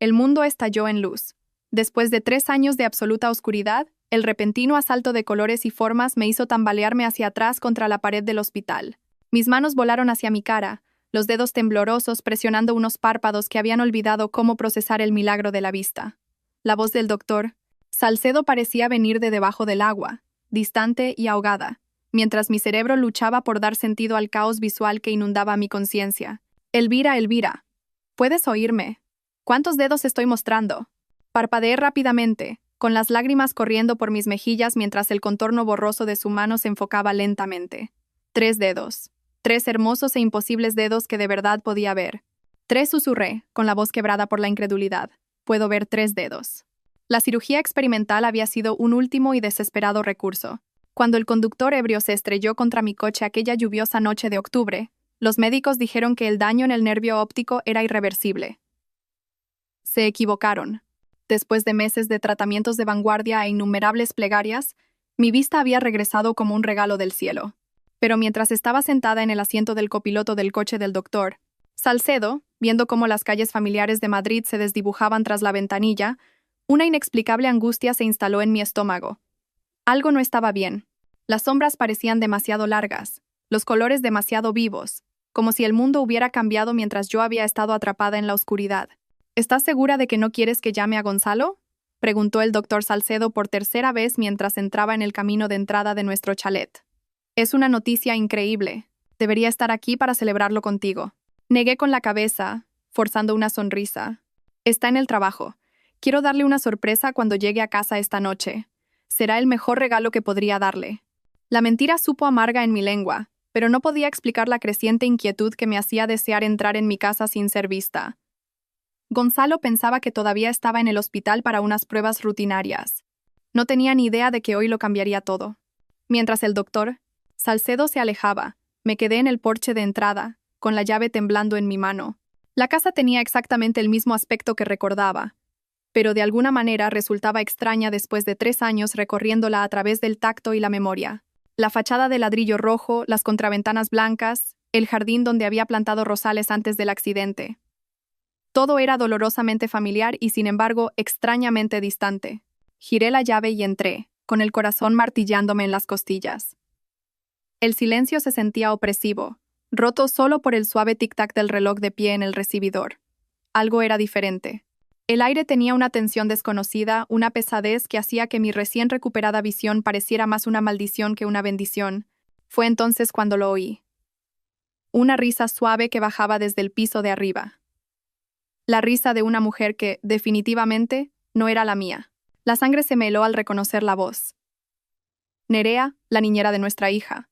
el mundo estalló en luz. Después de 3 años de absoluta oscuridad, el repentino asalto de colores y formas me hizo tambalearme hacia atrás contra la pared del hospital. Mis manos volaron hacia mi cara, los dedos temblorosos presionando unos párpados que habían olvidado cómo procesar el milagro de la vista. La voz del doctor Salcedo parecía venir de debajo del agua, distante y ahogada, mientras mi cerebro luchaba por dar sentido al caos visual que inundaba mi conciencia. Elvira, Elvira, ¿puedes oírme? ¿Cuántos dedos estoy mostrando? Parpadeé rápidamente, con las lágrimas corriendo por mis mejillas mientras el contorno borroso de su mano se enfocaba lentamente. 3 dedos. 3 hermosos e imposibles dedos que de verdad podía ver. 3, susurré, con la voz quebrada por la incredulidad. Puedo ver 3 dedos. La cirugía experimental había sido un último y desesperado recurso. Cuando el conductor ebrio se estrelló contra mi coche aquella lluviosa noche de octubre, los médicos dijeron que el daño en el nervio óptico era irreversible. Se equivocaron. Después de meses de tratamientos de vanguardia e innumerables plegarias, mi vista había regresado como un regalo del cielo. Pero mientras estaba sentada en el asiento del copiloto del coche del doctor Salcedo, viendo cómo las calles familiares de Madrid se desdibujaban tras la ventanilla, una inexplicable angustia se instaló en mi estómago. Algo no estaba bien. Las sombras parecían demasiado largas, los colores demasiado vivos, como si el mundo hubiera cambiado mientras yo había estado atrapada en la oscuridad. ¿Estás segura de que no quieres que llame a Gonzalo?, preguntó el doctor Salcedo por tercera vez mientras entraba en el camino de entrada de nuestro chalet. Es una noticia increíble. Debería estar aquí para celebrarlo contigo. Negué con la cabeza, forzando una sonrisa. Está en el trabajo. Quiero darle una sorpresa cuando llegue a casa esta noche. Será el mejor regalo que podría darle. La mentira supo amarga en mi lengua, pero no podía explicar la creciente inquietud que me hacía desear entrar en mi casa sin ser vista. Gonzalo pensaba que todavía estaba en el hospital para unas pruebas rutinarias. No tenía ni idea de que hoy lo cambiaría todo. Mientras el doctor Salcedo se alejaba, me quedé en el porche de entrada, con la llave temblando en mi mano. La casa tenía exactamente el mismo aspecto que recordaba, pero de alguna manera resultaba extraña después de 3 años recorriéndola a través del tacto y la memoria. La fachada de ladrillo rojo, las contraventanas blancas, el jardín donde había plantado rosales antes del accidente. Todo era dolorosamente familiar y, sin embargo, extrañamente distante. Giré la llave y entré, con el corazón martillándome en las costillas. El silencio se sentía opresivo, roto solo por el suave tic-tac del reloj de pie en el recibidor. Algo era diferente. El aire tenía una tensión desconocida, una pesadez que hacía que mi recién recuperada visión pareciera más una maldición que una bendición. Fue entonces cuando lo oí. Una risa suave que bajaba desde el piso de arriba. La risa de una mujer que, definitivamente, no era la mía. La sangre se me heló al reconocer la voz. Nerea, la niñera de nuestra hija.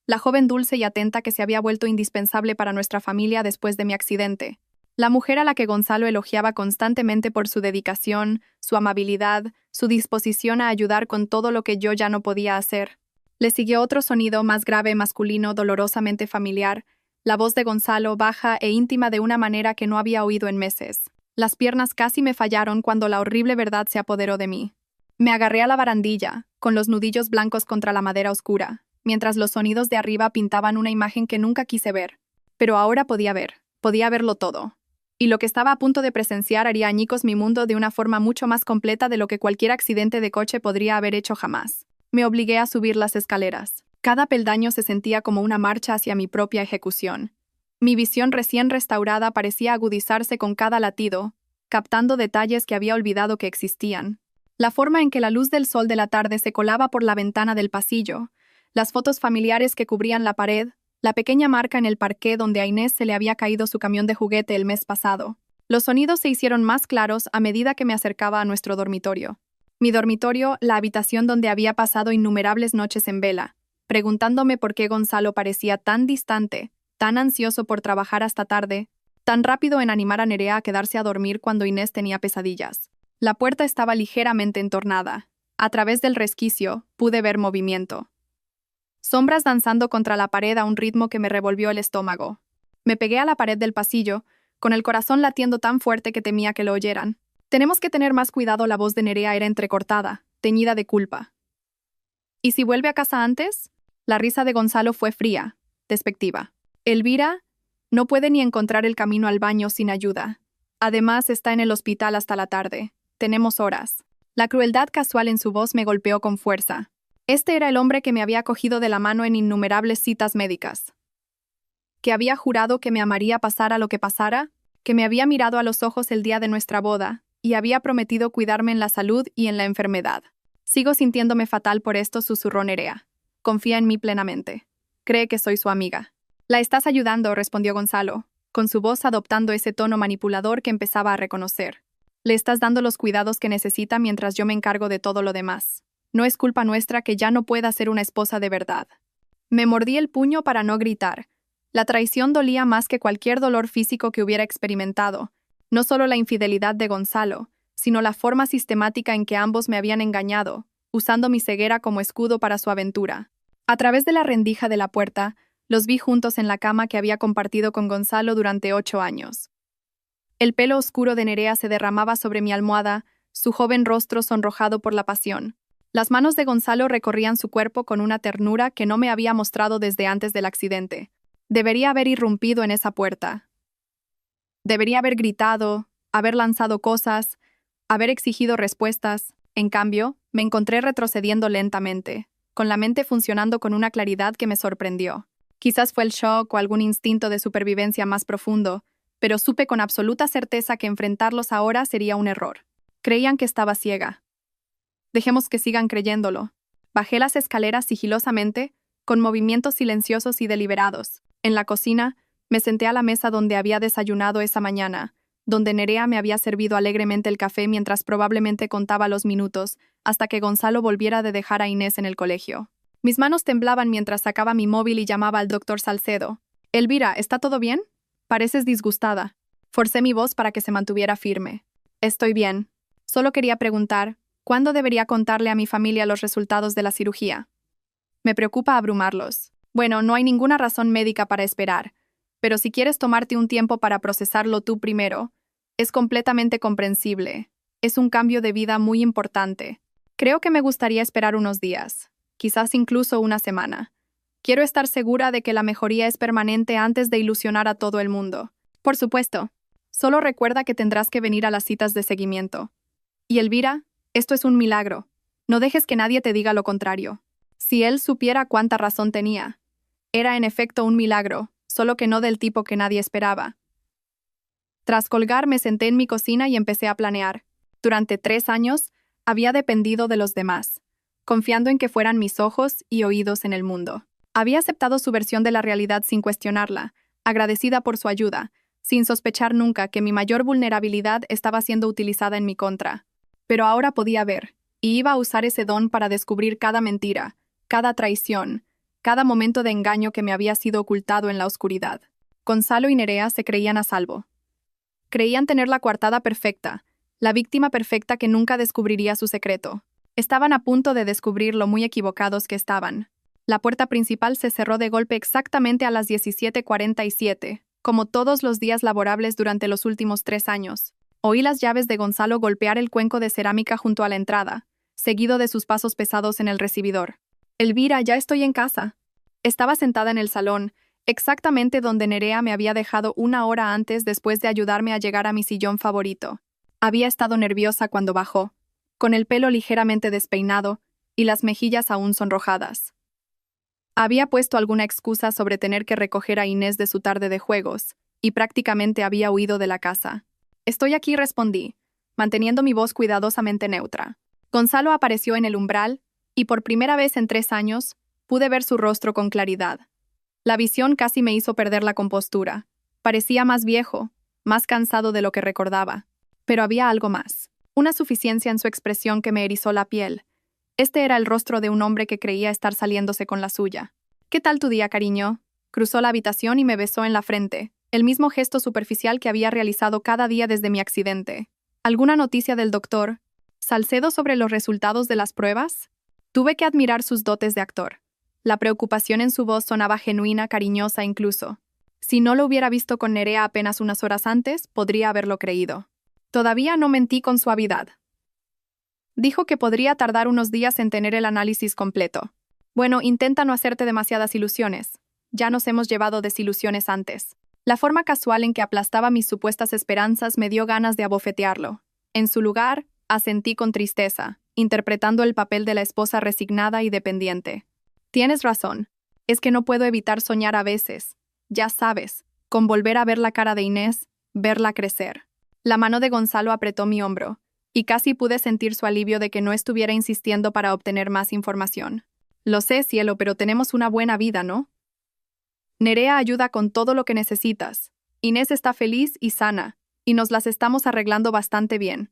La joven dulce y atenta que se había vuelto indispensable para nuestra familia después de mi accidente. La mujer a la que Gonzalo elogiaba constantemente por su dedicación, su amabilidad, su disposición a ayudar con todo lo que yo ya no podía hacer. Le siguió otro sonido más grave, masculino, dolorosamente familiar, la voz de Gonzalo baja e íntima de una manera que no había oído en meses. Las piernas casi me fallaron cuando la horrible verdad se apoderó de mí. Me agarré a la barandilla, con los nudillos blancos contra la madera oscura, mientras los sonidos de arriba pintaban una imagen que nunca quise ver. Pero ahora podía verlo todo. Y lo que estaba a punto de presenciar haría añicos mi mundo de una forma mucho más completa de lo que cualquier accidente de coche podría haber hecho jamás. Me obligué a subir las escaleras. Cada peldaño se sentía como una marcha hacia mi propia ejecución. Mi visión recién restaurada parecía agudizarse con cada latido, captando detalles que había olvidado que existían. La forma en que la luz del sol de la tarde se colaba por la ventana del pasillo, las fotos familiares que cubrían la pared, la pequeña marca en el parqué donde a Inés se le había caído su camión de juguete el mes pasado. Los sonidos se hicieron más claros a medida que me acercaba a nuestro dormitorio. Mi dormitorio, la habitación donde había pasado innumerables noches en vela, preguntándome por qué Gonzalo parecía tan distante, tan ansioso por trabajar hasta tarde, tan rápido en animar a Nerea a quedarse a dormir cuando Inés tenía pesadillas. La puerta estaba ligeramente entornada. A través del resquicio, pude ver movimiento. Sombras danzando contra la pared a un ritmo que me revolvió el estómago. Me pegué a la pared del pasillo, con el corazón latiendo tan fuerte que temía que lo oyeran. Tenemos que tener más cuidado, la voz de Nerea era entrecortada, teñida de culpa. ¿Y si vuelve a casa antes? La risa de Gonzalo fue fría, despectiva. Elvira no puede ni encontrar el camino al baño sin ayuda. Además, está en el hospital hasta la tarde. Tenemos horas. La crueldad casual en su voz me golpeó con fuerza. Este era el hombre que me había cogido de la mano en innumerables citas médicas. Que había jurado que me amaría pasara lo que pasara, que me había mirado a los ojos el día de nuestra boda, y había prometido cuidarme en la salud y en la enfermedad. Sigo sintiéndome fatal por esto, susurró Nerea. Confía en mí plenamente. Cree que soy su amiga. La estás ayudando, respondió Gonzalo, con su voz adoptando ese tono manipulador que empezaba a reconocer. Le estás dando los cuidados que necesita mientras yo me encargo de todo lo demás. No es culpa nuestra que ya no pueda ser una esposa de verdad. Me mordí el puño para no gritar. La traición dolía más que cualquier dolor físico que hubiera experimentado. No solo la infidelidad de Gonzalo, sino la forma sistemática en que ambos me habían engañado, usando mi ceguera como escudo para su aventura. A través de la rendija de la puerta, los vi juntos en la cama que había compartido con Gonzalo durante 8 años. El pelo oscuro de Nerea se derramaba sobre mi almohada, su joven rostro sonrojado por la pasión. Las manos de Gonzalo recorrían su cuerpo con una ternura que no me había mostrado desde antes del accidente. Debería haber irrumpido en esa puerta. Debería haber gritado, haber lanzado cosas, haber exigido respuestas. En cambio, me encontré retrocediendo lentamente, con la mente funcionando con una claridad que me sorprendió. Quizás fue el shock o algún instinto de supervivencia más profundo, pero supe con absoluta certeza que enfrentarlos ahora sería un error. Creían que estaba ciega. Dejemos que sigan creyéndolo. Bajé las escaleras sigilosamente, con movimientos silenciosos y deliberados. En la cocina, me senté a la mesa donde había desayunado esa mañana, donde Nerea me había servido alegremente el café mientras probablemente contaba los minutos, hasta que Gonzalo volviera de dejar a Inés en el colegio. Mis manos temblaban mientras sacaba mi móvil y llamaba al doctor Salcedo. «Elvira, ¿está todo bien? Pareces disgustada». Forcé mi voz para que se mantuviera firme. «Estoy bien. Solo quería preguntar, ¿cuándo debería contarle a mi familia los resultados de la cirugía? Me preocupa abrumarlos. Bueno, no hay ninguna razón médica para esperar, pero si quieres tomarte un tiempo para procesarlo tú primero, es completamente comprensible. Es un cambio de vida muy importante. Creo que me gustaría esperar unos días, quizás incluso una semana. Quiero estar segura de que la mejoría es permanente antes de ilusionar a todo el mundo. Por supuesto, solo recuerda que tendrás que venir a las citas de seguimiento. Y Elvira, esto es un milagro. No dejes que nadie te diga lo contrario. Si él supiera cuánta razón tenía. Era en efecto un milagro, solo que no del tipo que nadie esperaba. Tras colgar, me senté en mi cocina y empecé a planear. Durante 3 años, había dependido de los demás, confiando en que fueran mis ojos y oídos en el mundo. Había aceptado su versión de la realidad sin cuestionarla, agradecida por su ayuda, sin sospechar nunca que mi mayor vulnerabilidad estaba siendo utilizada en mi contra. Pero ahora podía ver, y iba a usar ese don para descubrir cada mentira, cada traición, cada momento de engaño que me había sido ocultado en la oscuridad. Gonzalo y Nerea se creían a salvo. Creían tener la coartada perfecta, la víctima perfecta que nunca descubriría su secreto. Estaban a punto de descubrir lo muy equivocados que estaban. La puerta principal se cerró de golpe exactamente a las 17:47, como todos los días laborables durante los últimos 3 años. Oí las llaves de Gonzalo golpear el cuenco de cerámica junto a la entrada, seguido de sus pasos pesados en el recibidor. «Elvira, ya estoy en casa». Estaba sentada en el salón, exactamente donde Nerea me había dejado 1 hora antes después de ayudarme a llegar a mi sillón favorito. Había estado nerviosa cuando bajó, con el pelo ligeramente despeinado y las mejillas aún sonrojadas. Había puesto alguna excusa sobre tener que recoger a Inés de su tarde de juegos, y prácticamente había huido de la casa. «Estoy aquí», respondí, manteniendo mi voz cuidadosamente neutra. Gonzalo apareció en el umbral, y por primera vez en 3 años, pude ver su rostro con claridad. La visión casi me hizo perder la compostura. Parecía más viejo, más cansado de lo que recordaba. Pero había algo más. Una suficiencia en su expresión que me erizó la piel. Este era el rostro de un hombre que creía estar saliéndose con la suya. «¿Qué tal tu día, cariño?». Cruzó la habitación y me besó en la frente, el mismo gesto superficial que había realizado cada día desde mi accidente. «¿Alguna noticia del doctor Salcedo sobre los resultados de las pruebas?». Tuve que admirar sus dotes de actor. La preocupación en su voz sonaba genuina, cariñosa incluso. Si no lo hubiera visto con Nerea apenas unas horas antes, podría haberlo creído. Todavía no mentí con suavidad. Dijo que podría tardar unos días en tener el análisis completo. Bueno, intenta no hacerte demasiadas ilusiones. Ya nos hemos llevado desilusiones antes. La forma casual en que aplastaba mis supuestas esperanzas me dio ganas de abofetearlo. En su lugar, asentí con tristeza, interpretando el papel de la esposa resignada y dependiente. Tienes razón. Es que no puedo evitar soñar a veces. Ya sabes, con volver a ver la cara de Inés, verla crecer. La mano de Gonzalo apretó mi hombro, y casi pude sentir su alivio de que no estuviera insistiendo para obtener más información. Lo sé, cielo, pero tenemos una buena vida, ¿no? Nerea ayuda con todo lo que necesitas. Inés está feliz y sana, y nos las estamos arreglando bastante bien.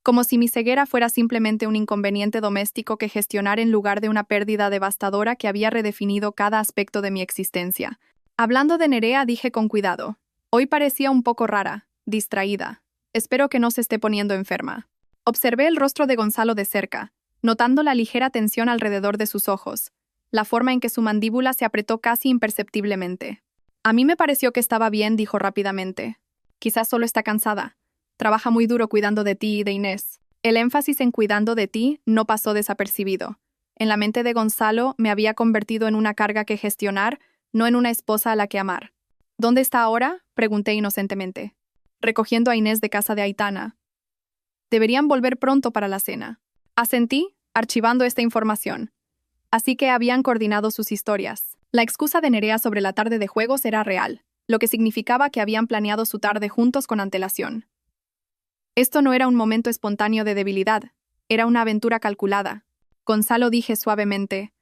Como si mi ceguera fuera simplemente un inconveniente doméstico que gestionar en lugar de una pérdida devastadora que había redefinido cada aspecto de mi existencia. Hablando de Nerea, dije con cuidado. Hoy parecía un poco rara, distraída. Espero que no se esté poniendo enferma. Observé el rostro de Gonzalo de cerca, notando la ligera tensión alrededor de sus ojos, la forma en que su mandíbula se apretó casi imperceptiblemente. A mí me pareció que estaba bien, dijo rápidamente. Quizás solo está cansada. Trabaja muy duro cuidando de ti y de Inés. El énfasis en cuidando de ti no pasó desapercibido. En la mente de Gonzalo me había convertido en una carga que gestionar, no en una esposa a la que amar. ¿Dónde está ahora?, pregunté inocentemente. Recogiendo a Inés de casa de Aitana. Deberían volver pronto para la cena. Asentí, archivando esta información. Así que habían coordinado sus historias. La excusa de Nerea sobre la tarde de juegos era real, lo que significaba que habían planeado su tarde juntos con antelación. Esto no era un momento espontáneo de debilidad, era una aventura calculada. Gonzalo, dije suavemente.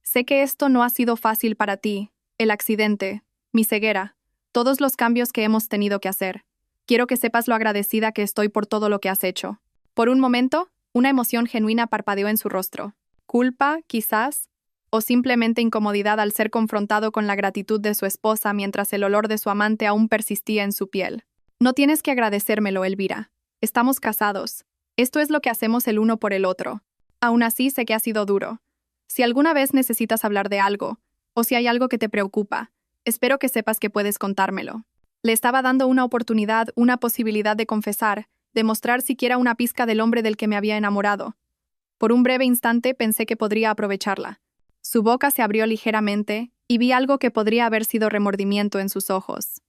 Sé que esto no ha sido fácil para ti, el accidente, mi ceguera, todos los cambios que hemos tenido que hacer. Quiero que sepas lo agradecida que estoy por todo lo que has hecho. Por un momento, una emoción genuina parpadeó en su rostro. Culpa, quizás, o simplemente incomodidad al ser confrontado con la gratitud de su esposa mientras el olor de su amante aún persistía en su piel. No tienes que agradecérmelo, Elvira. Estamos casados. Esto es lo que hacemos el uno por el otro. Aún así, sé que ha sido duro. Si alguna vez necesitas hablar de algo, o si hay algo que te preocupa, espero que sepas que puedes contármelo. Le estaba dando una oportunidad, una posibilidad de confesar, de mostrar siquiera una pizca del hombre del que me había enamorado. Por un breve instante pensé que podría aprovecharla. Su boca se abrió ligeramente y vi algo que podría haber sido remordimiento en sus ojos.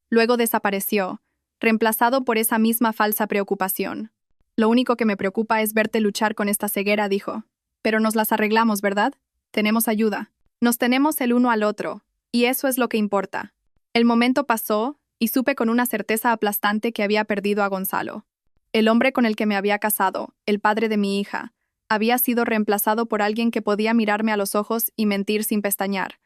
Luego desapareció, reemplazado por esa misma falsa preocupación. Lo único que me preocupa es verte luchar con esta ceguera, dijo. Pero nos las arreglamos, ¿verdad? Tenemos ayuda. Nos tenemos el uno al otro, y eso es lo que importa. El momento pasó, y supe con una certeza aplastante que había perdido a Gonzalo. El hombre con el que me había casado, el padre de mi hija, había sido reemplazado por alguien que podía mirarme a los ojos y mentir sin pestañear.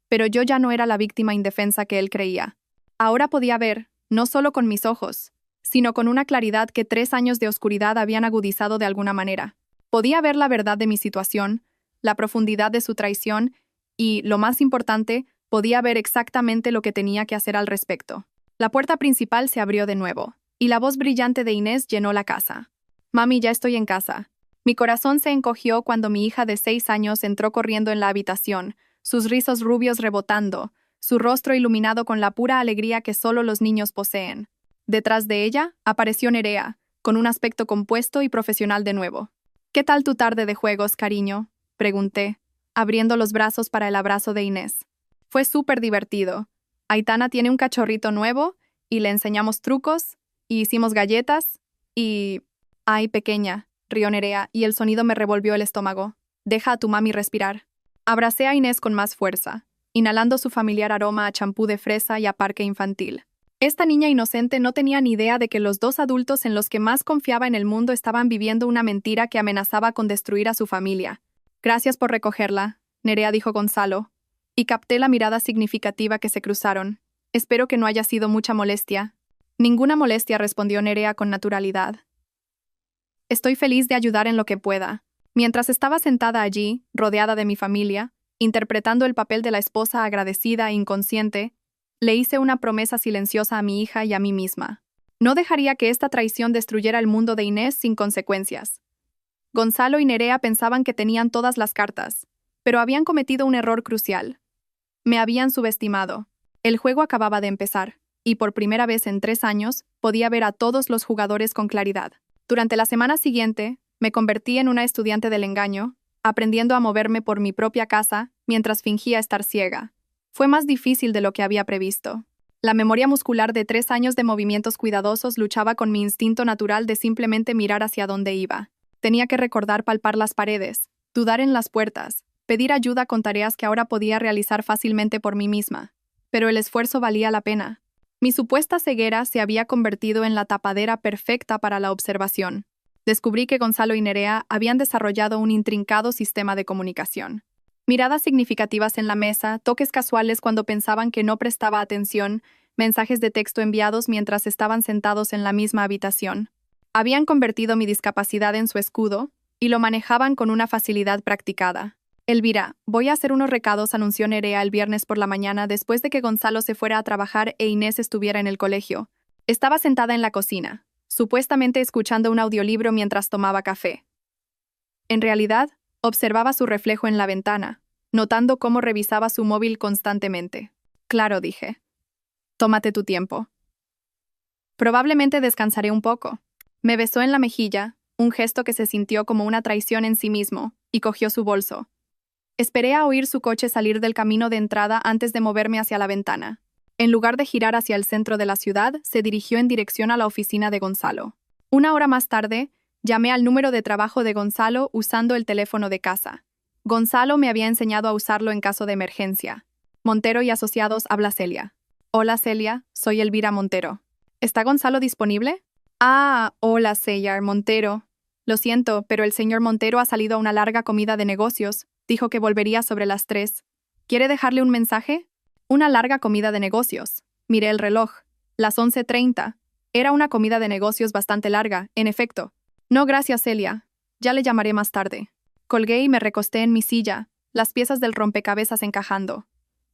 Pero yo ya no era la víctima indefensa que él creía. Ahora podía ver, no solo con mis ojos, sino con una claridad que 3 años de oscuridad habían agudizado de alguna manera. Podía ver la verdad de mi situación, la profundidad de su traición y, lo más importante, podía ver exactamente lo que tenía que hacer al respecto. La puerta principal se abrió de nuevo, y la voz brillante de Inés llenó la casa. «Mami, ya estoy en casa». Mi corazón se encogió cuando mi hija de 6 años entró corriendo en la habitación, sus rizos rubios rebotando, su rostro iluminado con la pura alegría que solo los niños poseen. Detrás de ella apareció Nerea, con un aspecto compuesto y profesional de nuevo. «¿Qué tal tu tarde de juegos, cariño?», pregunté, abriendo los brazos para el abrazo de Inés. Fue súper divertido. Aitana tiene un cachorrito nuevo, y le enseñamos trucos, y hicimos galletas, y... «Ay, pequeña», rió Nerea, y el sonido me revolvió el estómago. «Deja a tu mami respirar». Abracé a Inés con más fuerza, inhalando su familiar aroma a champú de fresa y a parque infantil. Esta niña inocente no tenía ni idea de que los 2 adultos en los que más confiaba en el mundo estaban viviendo una mentira que amenazaba con destruir a su familia. «Gracias por recogerla», Nerea dijo Gonzalo, y capté la mirada significativa que se cruzaron. «Espero que no haya sido mucha molestia». «Ninguna molestia», respondió Nerea con naturalidad. «Estoy feliz de ayudar en lo que pueda». Mientras estaba sentada allí, rodeada de mi familia, interpretando el papel de la esposa agradecida e inconsciente, le hice una promesa silenciosa a mi hija y a mí misma. No dejaría que esta traición destruyera el mundo de Inés sin consecuencias. Gonzalo y Nerea pensaban que tenían todas las cartas, pero habían cometido un error crucial. Me habían subestimado. El juego acababa de empezar, y por primera vez en 3 años podía ver a todos los jugadores con claridad. Durante la semana siguiente, me convertí en una estudiante del engaño, aprendiendo a moverme por mi propia casa mientras fingía estar ciega. Fue más difícil de lo que había previsto. La memoria muscular de 3 años de movimientos cuidadosos luchaba con mi instinto natural de simplemente mirar hacia dónde iba. Tenía que recordar palpar las paredes, dudar en las puertas, pedir ayuda con tareas que ahora podía realizar fácilmente por mí misma. Pero el esfuerzo valía la pena. Mi supuesta ceguera se había convertido en la tapadera perfecta para la observación. Descubrí que Gonzalo y Nerea habían desarrollado un intrincado sistema de comunicación. Miradas significativas en la mesa, toques casuales cuando pensaban que no prestaba atención, mensajes de texto enviados mientras estaban sentados en la misma habitación. Habían convertido mi discapacidad en su escudo y lo manejaban con una facilidad practicada. Elvira, voy a hacer unos recados, anunció Nerea el viernes por la mañana después de que Gonzalo se fuera a trabajar e Inés estuviera en el colegio. Estaba sentada en la cocina, supuestamente escuchando un audiolibro mientras tomaba café. En realidad, observaba su reflejo en la ventana, notando cómo revisaba su móvil constantemente. Claro, dije. Tómate tu tiempo. Probablemente descansaré un poco. Me besó en la mejilla, un gesto que se sintió como una traición en sí mismo, y cogió su bolso. Esperé a oír su coche salir del camino de entrada antes de moverme hacia la ventana. En lugar de girar hacia el centro de la ciudad, se dirigió en dirección a la oficina de Gonzalo. Una hora más tarde, llamé al número de trabajo de Gonzalo usando el teléfono de casa. Gonzalo me había enseñado a usarlo en caso de emergencia. Montero y Asociados, habla Celia. Hola Celia, soy Elvira Montero. ¿Está Gonzalo disponible? Ah, hola Celia Montero. Lo siento, pero el señor Montero ha salido a una larga comida de negocios. Dijo que volvería sobre las 3. ¿Quiere dejarle un mensaje? Una larga comida de negocios. Miré el reloj. Las 11:30. Era una comida de negocios bastante larga, en efecto. No, gracias, Celia. Ya le llamaré más tarde. Colgué y me recosté en mi silla, las piezas del rompecabezas encajando.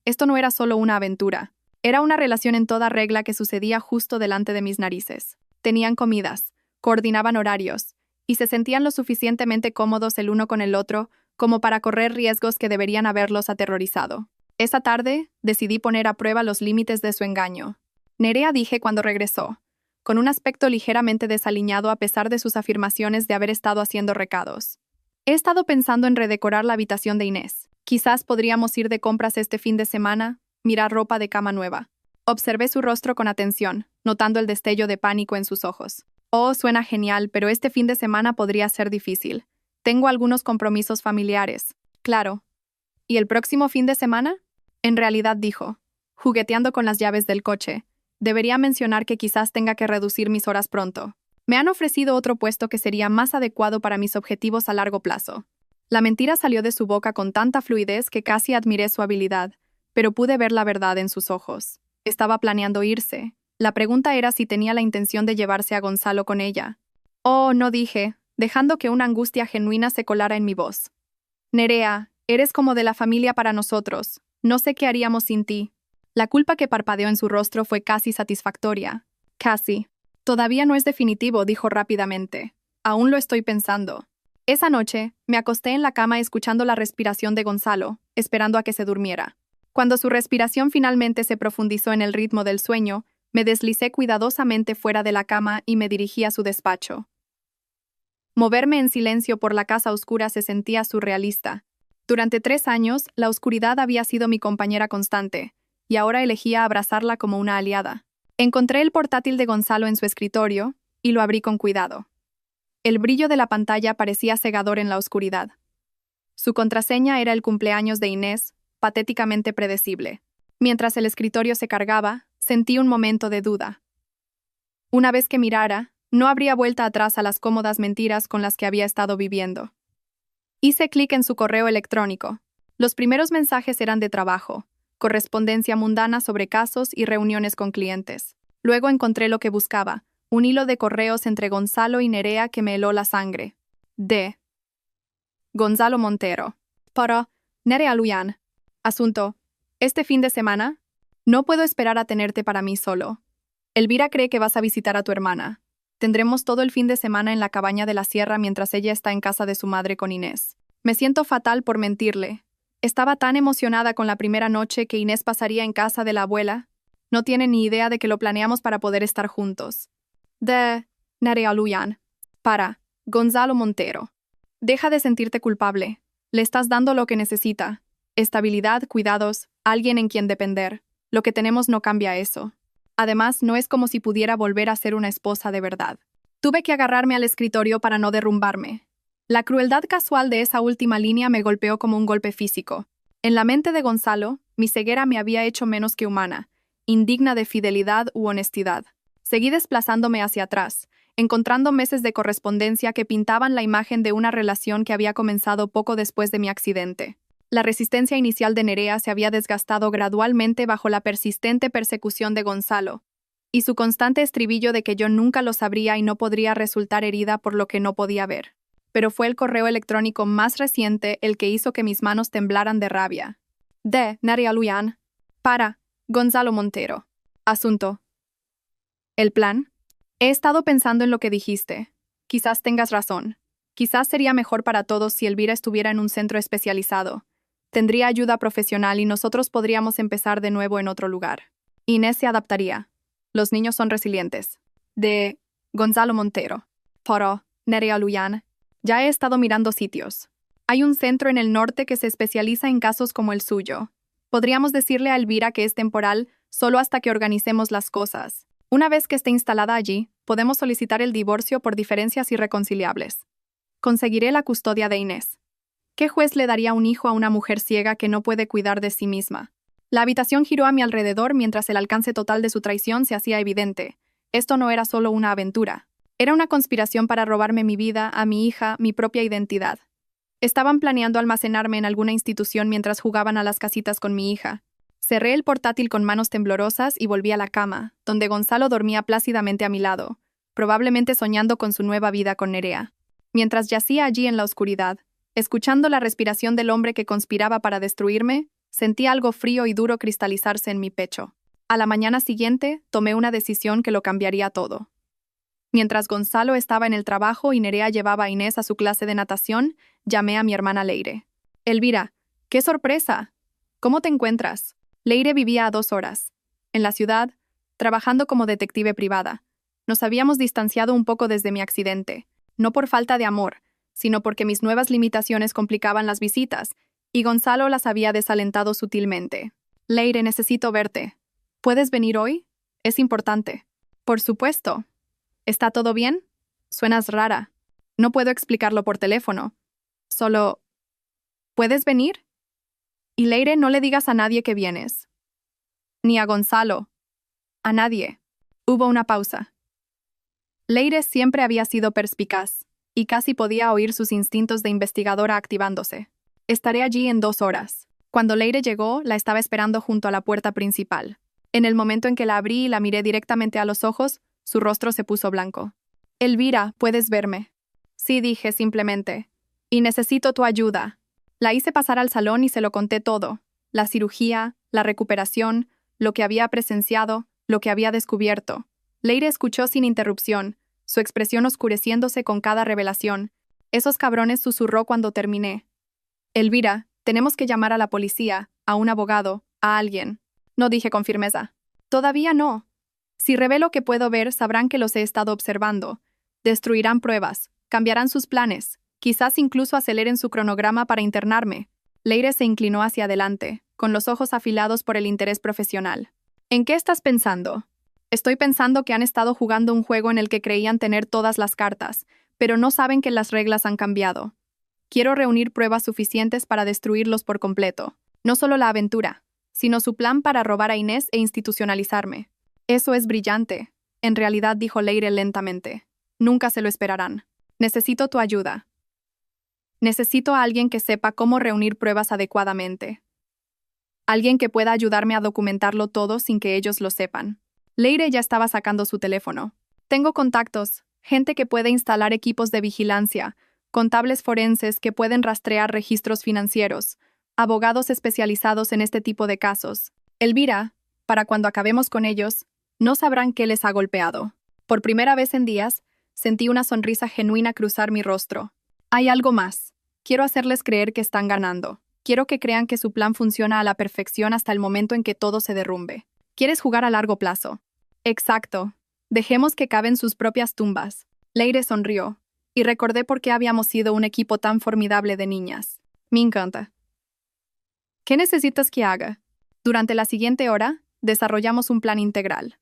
Esto no era solo una aventura. Era una relación en toda regla que sucedía justo delante de mis narices. Tenían comidas, coordinaban horarios, y se sentían lo suficientemente cómodos el uno con el otro como para correr riesgos que deberían haberlos aterrorizado. Esa tarde, decidí poner a prueba los límites de su engaño. Nerea, dije cuando regresó, con un aspecto ligeramente desaliñado a pesar de sus afirmaciones de haber estado haciendo recados. He estado pensando en redecorar la habitación de Inés. Quizás podríamos ir de compras este fin de semana, mirar ropa de cama nueva. Observé su rostro con atención, notando el destello de pánico en sus ojos. Oh, suena genial, pero este fin de semana podría ser difícil. Tengo algunos compromisos familiares. Claro. ¿Y el próximo fin de semana? En realidad, dijo, jugueteando con las llaves del coche, debería mencionar que quizás tenga que reducir mis horas pronto. Me han ofrecido otro puesto que sería más adecuado para mis objetivos a largo plazo. La mentira salió de su boca con tanta fluidez que casi admiré su habilidad, pero pude ver la verdad en sus ojos. Estaba planeando irse. La pregunta era si tenía la intención de llevarse a Gonzalo con ella. Oh, no, dije, dejando que una angustia genuina se colara en mi voz. Nerea, eres como de la familia para nosotros. No sé qué haríamos sin ti. La culpa que parpadeó en su rostro fue casi satisfactoria. Casi. Todavía no es definitivo, dijo rápidamente. Aún lo estoy pensando. Esa noche, me acosté en la cama escuchando la respiración de Gonzalo, esperando a que se durmiera. Cuando su respiración finalmente se profundizó en el ritmo del sueño, me deslicé cuidadosamente fuera de la cama y me dirigí a su despacho. Moverme en silencio por la casa oscura se sentía surrealista. Durante 3 años, la oscuridad había sido mi compañera constante, y ahora elegía abrazarla como una aliada. Encontré el portátil de Gonzalo en su escritorio, y lo abrí con cuidado. El brillo de la pantalla parecía cegador en la oscuridad. Su contraseña era el cumpleaños de Inés, patéticamente predecible. Mientras el escritorio se cargaba, sentí un momento de duda. Una vez que mirara, no habría vuelta atrás a las cómodas mentiras con las que había estado viviendo. Hice clic en su correo electrónico. Los primeros mensajes eran de trabajo, correspondencia mundana sobre casos y reuniones con clientes. Luego encontré lo que buscaba, un hilo de correos entre Gonzalo y Nerea que me heló la sangre. De Gonzalo Montero. Para Nerea Luyan. Asunto. Este fin de semana, no puedo esperar a tenerte para mí solo. Elvira cree que vas a visitar a tu hermana. Tendremos todo el fin de semana en la cabaña de la sierra mientras ella está en casa de su madre con Inés. Me siento fatal por mentirle. Estaba tan emocionada con la primera noche que Inés pasaría en casa de la abuela. No tiene ni idea de que lo planeamos para poder estar juntos. De Nerea Luyan. Para Gonzalo Montero. Deja de sentirte culpable. Le estás dando lo que necesita. Estabilidad, cuidados, alguien en quien depender. Lo que tenemos no cambia eso. Además, no es como si pudiera volver a ser una esposa de verdad. Tuve que agarrarme al escritorio para no derrumbarme. La crueldad casual de esa última línea me golpeó como un golpe físico. En la mente de Gonzalo, mi ceguera me había hecho menos que humana, indigna de fidelidad u honestidad. Seguí desplazándome hacia atrás, encontrando meses de correspondencia que pintaban la imagen de una relación que había comenzado poco después de mi accidente. La resistencia inicial de Nerea se había desgastado gradualmente bajo la persistente persecución de Gonzalo, y su constante estribillo de que yo nunca lo sabría y no podría resultar herida por lo que no podía ver. Pero fue el correo electrónico más reciente el que hizo que mis manos temblaran de rabia. De Nerea Luyan. Para Gonzalo Montero. Asunto. ¿El plan? He estado pensando en lo que dijiste. Quizás tengas razón. Quizás sería mejor para todos si Elvira estuviera en un centro especializado. Tendría ayuda profesional y nosotros podríamos empezar de nuevo en otro lugar. Inés se adaptaría. Los niños son resilientes. De Gonzalo Montero. Para Nerea Luyan. Ya he estado mirando sitios. Hay un centro en el norte que se especializa en casos como el suyo. Podríamos decirle a Elvira que es temporal solo hasta que organicemos las cosas. Una vez que esté instalada allí, podemos solicitar el divorcio por diferencias irreconciliables. Conseguiré la custodia de Inés. ¿Qué juez le daría un hijo a una mujer ciega que no puede cuidar de sí misma? La habitación giró a mi alrededor mientras el alcance total de su traición se hacía evidente. Esto no era solo una aventura. Era una conspiración para robarme mi vida, a mi hija, mi propia identidad. Estaban planeando almacenarme en alguna institución mientras jugaban a las casitas con mi hija. Cerré el portátil con manos temblorosas y volví a la cama, donde Gonzalo dormía plácidamente a mi lado, probablemente soñando con su nueva vida con Nerea. Mientras yacía allí en la oscuridad, escuchando la respiración del hombre que conspiraba para destruirme, sentí algo frío y duro cristalizarse en mi pecho. A la mañana siguiente, tomé una decisión que lo cambiaría todo. Mientras Gonzalo estaba en el trabajo y Nerea llevaba a Inés a su clase de natación, llamé a mi hermana Leire. Elvira, ¡qué sorpresa! ¿Cómo te encuentras? Leire vivía a 2 horas. En la ciudad, trabajando como detective privada. Nos habíamos distanciado un poco desde mi accidente, no por falta de amor, sino porque mis nuevas limitaciones complicaban las visitas, y Gonzalo las había desalentado sutilmente. Leire, necesito verte. ¿Puedes venir hoy? Es importante. Por supuesto. ¿Está todo bien? Suenas rara. No puedo explicarlo por teléfono. Solo... ¿Puedes venir? Y Leire, no le digas a nadie que vienes. Ni a Gonzalo. A nadie. Hubo una pausa. Leire siempre había sido perspicaz, y casi podía oír sus instintos de investigadora activándose. Estaré allí en 2 horas. Cuando Leire llegó, la estaba esperando junto a la puerta principal. En el momento en que la abrí y la miré directamente a los ojos, su rostro se puso blanco. Elvira, ¿puedes verme? Sí, dije simplemente. Y necesito tu ayuda. La hice pasar al salón y se lo conté todo. La cirugía, la recuperación, lo que había presenciado, lo que había descubierto. Leire escuchó sin interrupción, su expresión oscureciéndose con cada revelación. Esos cabrones, susurró cuando terminé. Elvira, tenemos que llamar a la policía, a un abogado, a alguien. No, dije con firmeza. Todavía no. Si revelo que puedo ver, sabrán que los he estado observando. Destruirán pruebas, cambiarán sus planes, quizás incluso aceleren su cronograma para internarme. Leire se inclinó hacia adelante, con los ojos afilados por el interés profesional. ¿En qué estás pensando? Estoy pensando que han estado jugando un juego en el que creían tener todas las cartas, pero no saben que las reglas han cambiado. Quiero reunir pruebas suficientes para destruirlos por completo. No solo la aventura, sino su plan para robar a Inés e institucionalizarme. Eso es brillante. En realidad, dijo Leire lentamente. Nunca se lo esperarán. Necesito tu ayuda. Necesito a alguien que sepa cómo reunir pruebas adecuadamente. Alguien que pueda ayudarme a documentarlo todo sin que ellos lo sepan. Leire ya estaba sacando su teléfono. Tengo contactos, gente que puede instalar equipos de vigilancia, contables forenses que pueden rastrear registros financieros, abogados especializados en este tipo de casos. Elvira, para cuando acabemos con ellos, no sabrán qué les ha golpeado. Por primera vez en días, sentí una sonrisa genuina cruzar mi rostro. Hay algo más. Quiero hacerles creer que están ganando. Quiero que crean que su plan funciona a la perfección hasta el momento en que todo se derrumbe. ¿Quieres jugar a largo plazo? Exacto. Dejemos que caven sus propias tumbas. Leire sonrió, y recordé por qué habíamos sido un equipo tan formidable de niñas. Me encanta. ¿Qué necesitas que haga? Durante la siguiente hora, desarrollamos un plan integral.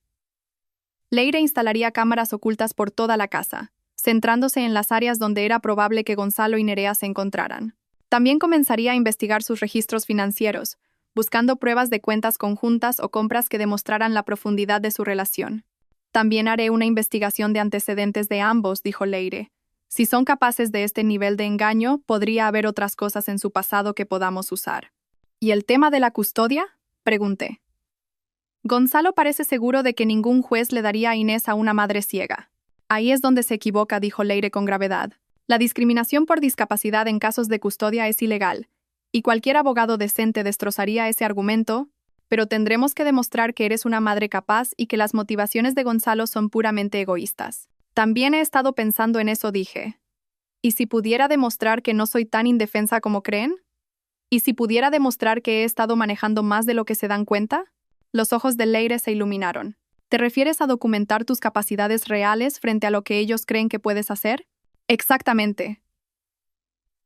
Leire instalaría cámaras ocultas por toda la casa, centrándose en las áreas donde era probable que Gonzalo y Nerea se encontraran. También comenzaría a investigar sus registros financieros, buscando pruebas de cuentas conjuntas o compras que demostraran la profundidad de su relación. También haré una investigación de antecedentes de ambos, dijo Leire. Si son capaces de este nivel de engaño, podría haber otras cosas en su pasado que podamos usar. ¿Y el tema de la custodia? Pregunté. Gonzalo parece seguro de que ningún juez le daría a Inés a una madre ciega. Ahí es donde se equivoca, dijo Leire con gravedad. La discriminación por discapacidad en casos de custodia es ilegal, y cualquier abogado decente destrozaría ese argumento, pero tendremos que demostrar que eres una madre capaz y que las motivaciones de Gonzalo son puramente egoístas. También he estado pensando en eso, dije. ¿Y si pudiera demostrar que no soy tan indefensa como creen? ¿Y si pudiera demostrar que he estado manejando más de lo que se dan cuenta? Los ojos de Leire se iluminaron. ¿Te refieres a documentar tus capacidades reales frente a lo que ellos creen que puedes hacer? Exactamente.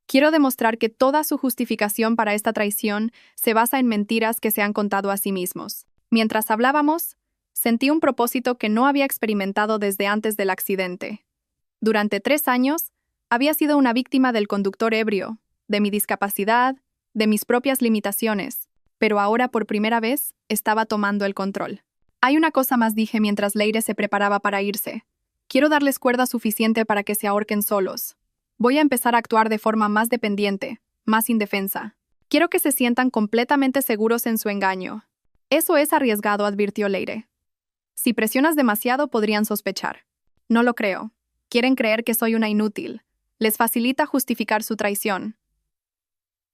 Quiero demostrar que toda su justificación para esta traición se basa en mentiras que se han contado a sí mismos. Mientras hablábamos, sentí un propósito que no había experimentado desde antes del accidente. Durante 3 años, había sido una víctima del conductor ebrio, de mi discapacidad, de mis propias limitaciones, pero ahora por primera vez estaba tomando el control. Hay una cosa más, dije mientras Leire se preparaba para irse. Quiero darles cuerda suficiente para que se ahorquen solos. Voy a empezar a actuar de forma más dependiente, más indefensa. Quiero que se sientan completamente seguros en su engaño. Eso es arriesgado, advirtió Leire. Si presionas demasiado, podrían sospechar. No lo creo. Quieren creer que soy una inútil. Les facilita justificar su traición.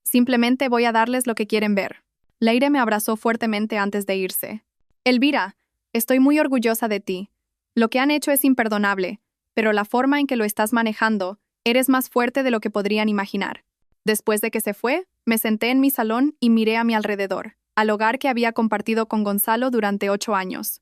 Simplemente voy a darles lo que quieren ver. Leire me abrazó fuertemente antes de irse. Elvira, estoy muy orgullosa de ti. Lo que han hecho es imperdonable, pero la forma en que lo estás manejando, eres más fuerte de lo que podrían imaginar. Después de que se fue, me senté en mi salón y miré a mi alrededor, al hogar que había compartido con Gonzalo durante 8 años.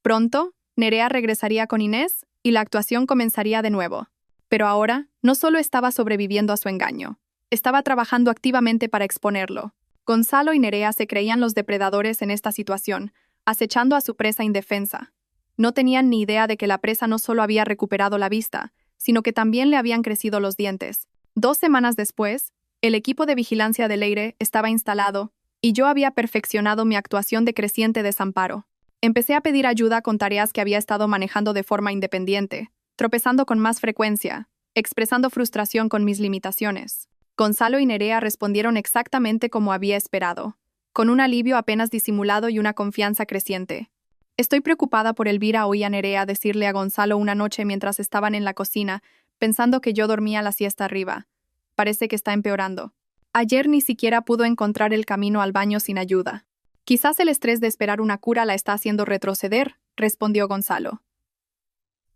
Pronto, Nerea regresaría con Inés y la actuación comenzaría de nuevo. Pero ahora, no solo estaba sobreviviendo a su engaño, estaba trabajando activamente para exponerlo. Gonzalo y Nerea se creían los depredadores en esta situación, acechando a su presa indefensa. No tenían ni idea de que la presa no solo había recuperado la vista, sino que también le habían crecido los dientes. 2 semanas después, el equipo de vigilancia de Leire estaba instalado y yo había perfeccionado mi actuación de creciente desamparo. Empecé a pedir ayuda con tareas que había estado manejando de forma independiente, tropezando con más frecuencia, expresando frustración con mis limitaciones. Gonzalo y Nerea respondieron exactamente como había esperado, con un alivio apenas disimulado y una confianza creciente. Estoy preocupada por Elvira, oí a Nerea decirle a Gonzalo una noche mientras estaban en la cocina, pensando que yo dormía la siesta arriba. Parece que está empeorando. Ayer ni siquiera pudo encontrar el camino al baño sin ayuda. Quizás el estrés de esperar una cura la está haciendo retroceder, respondió Gonzalo.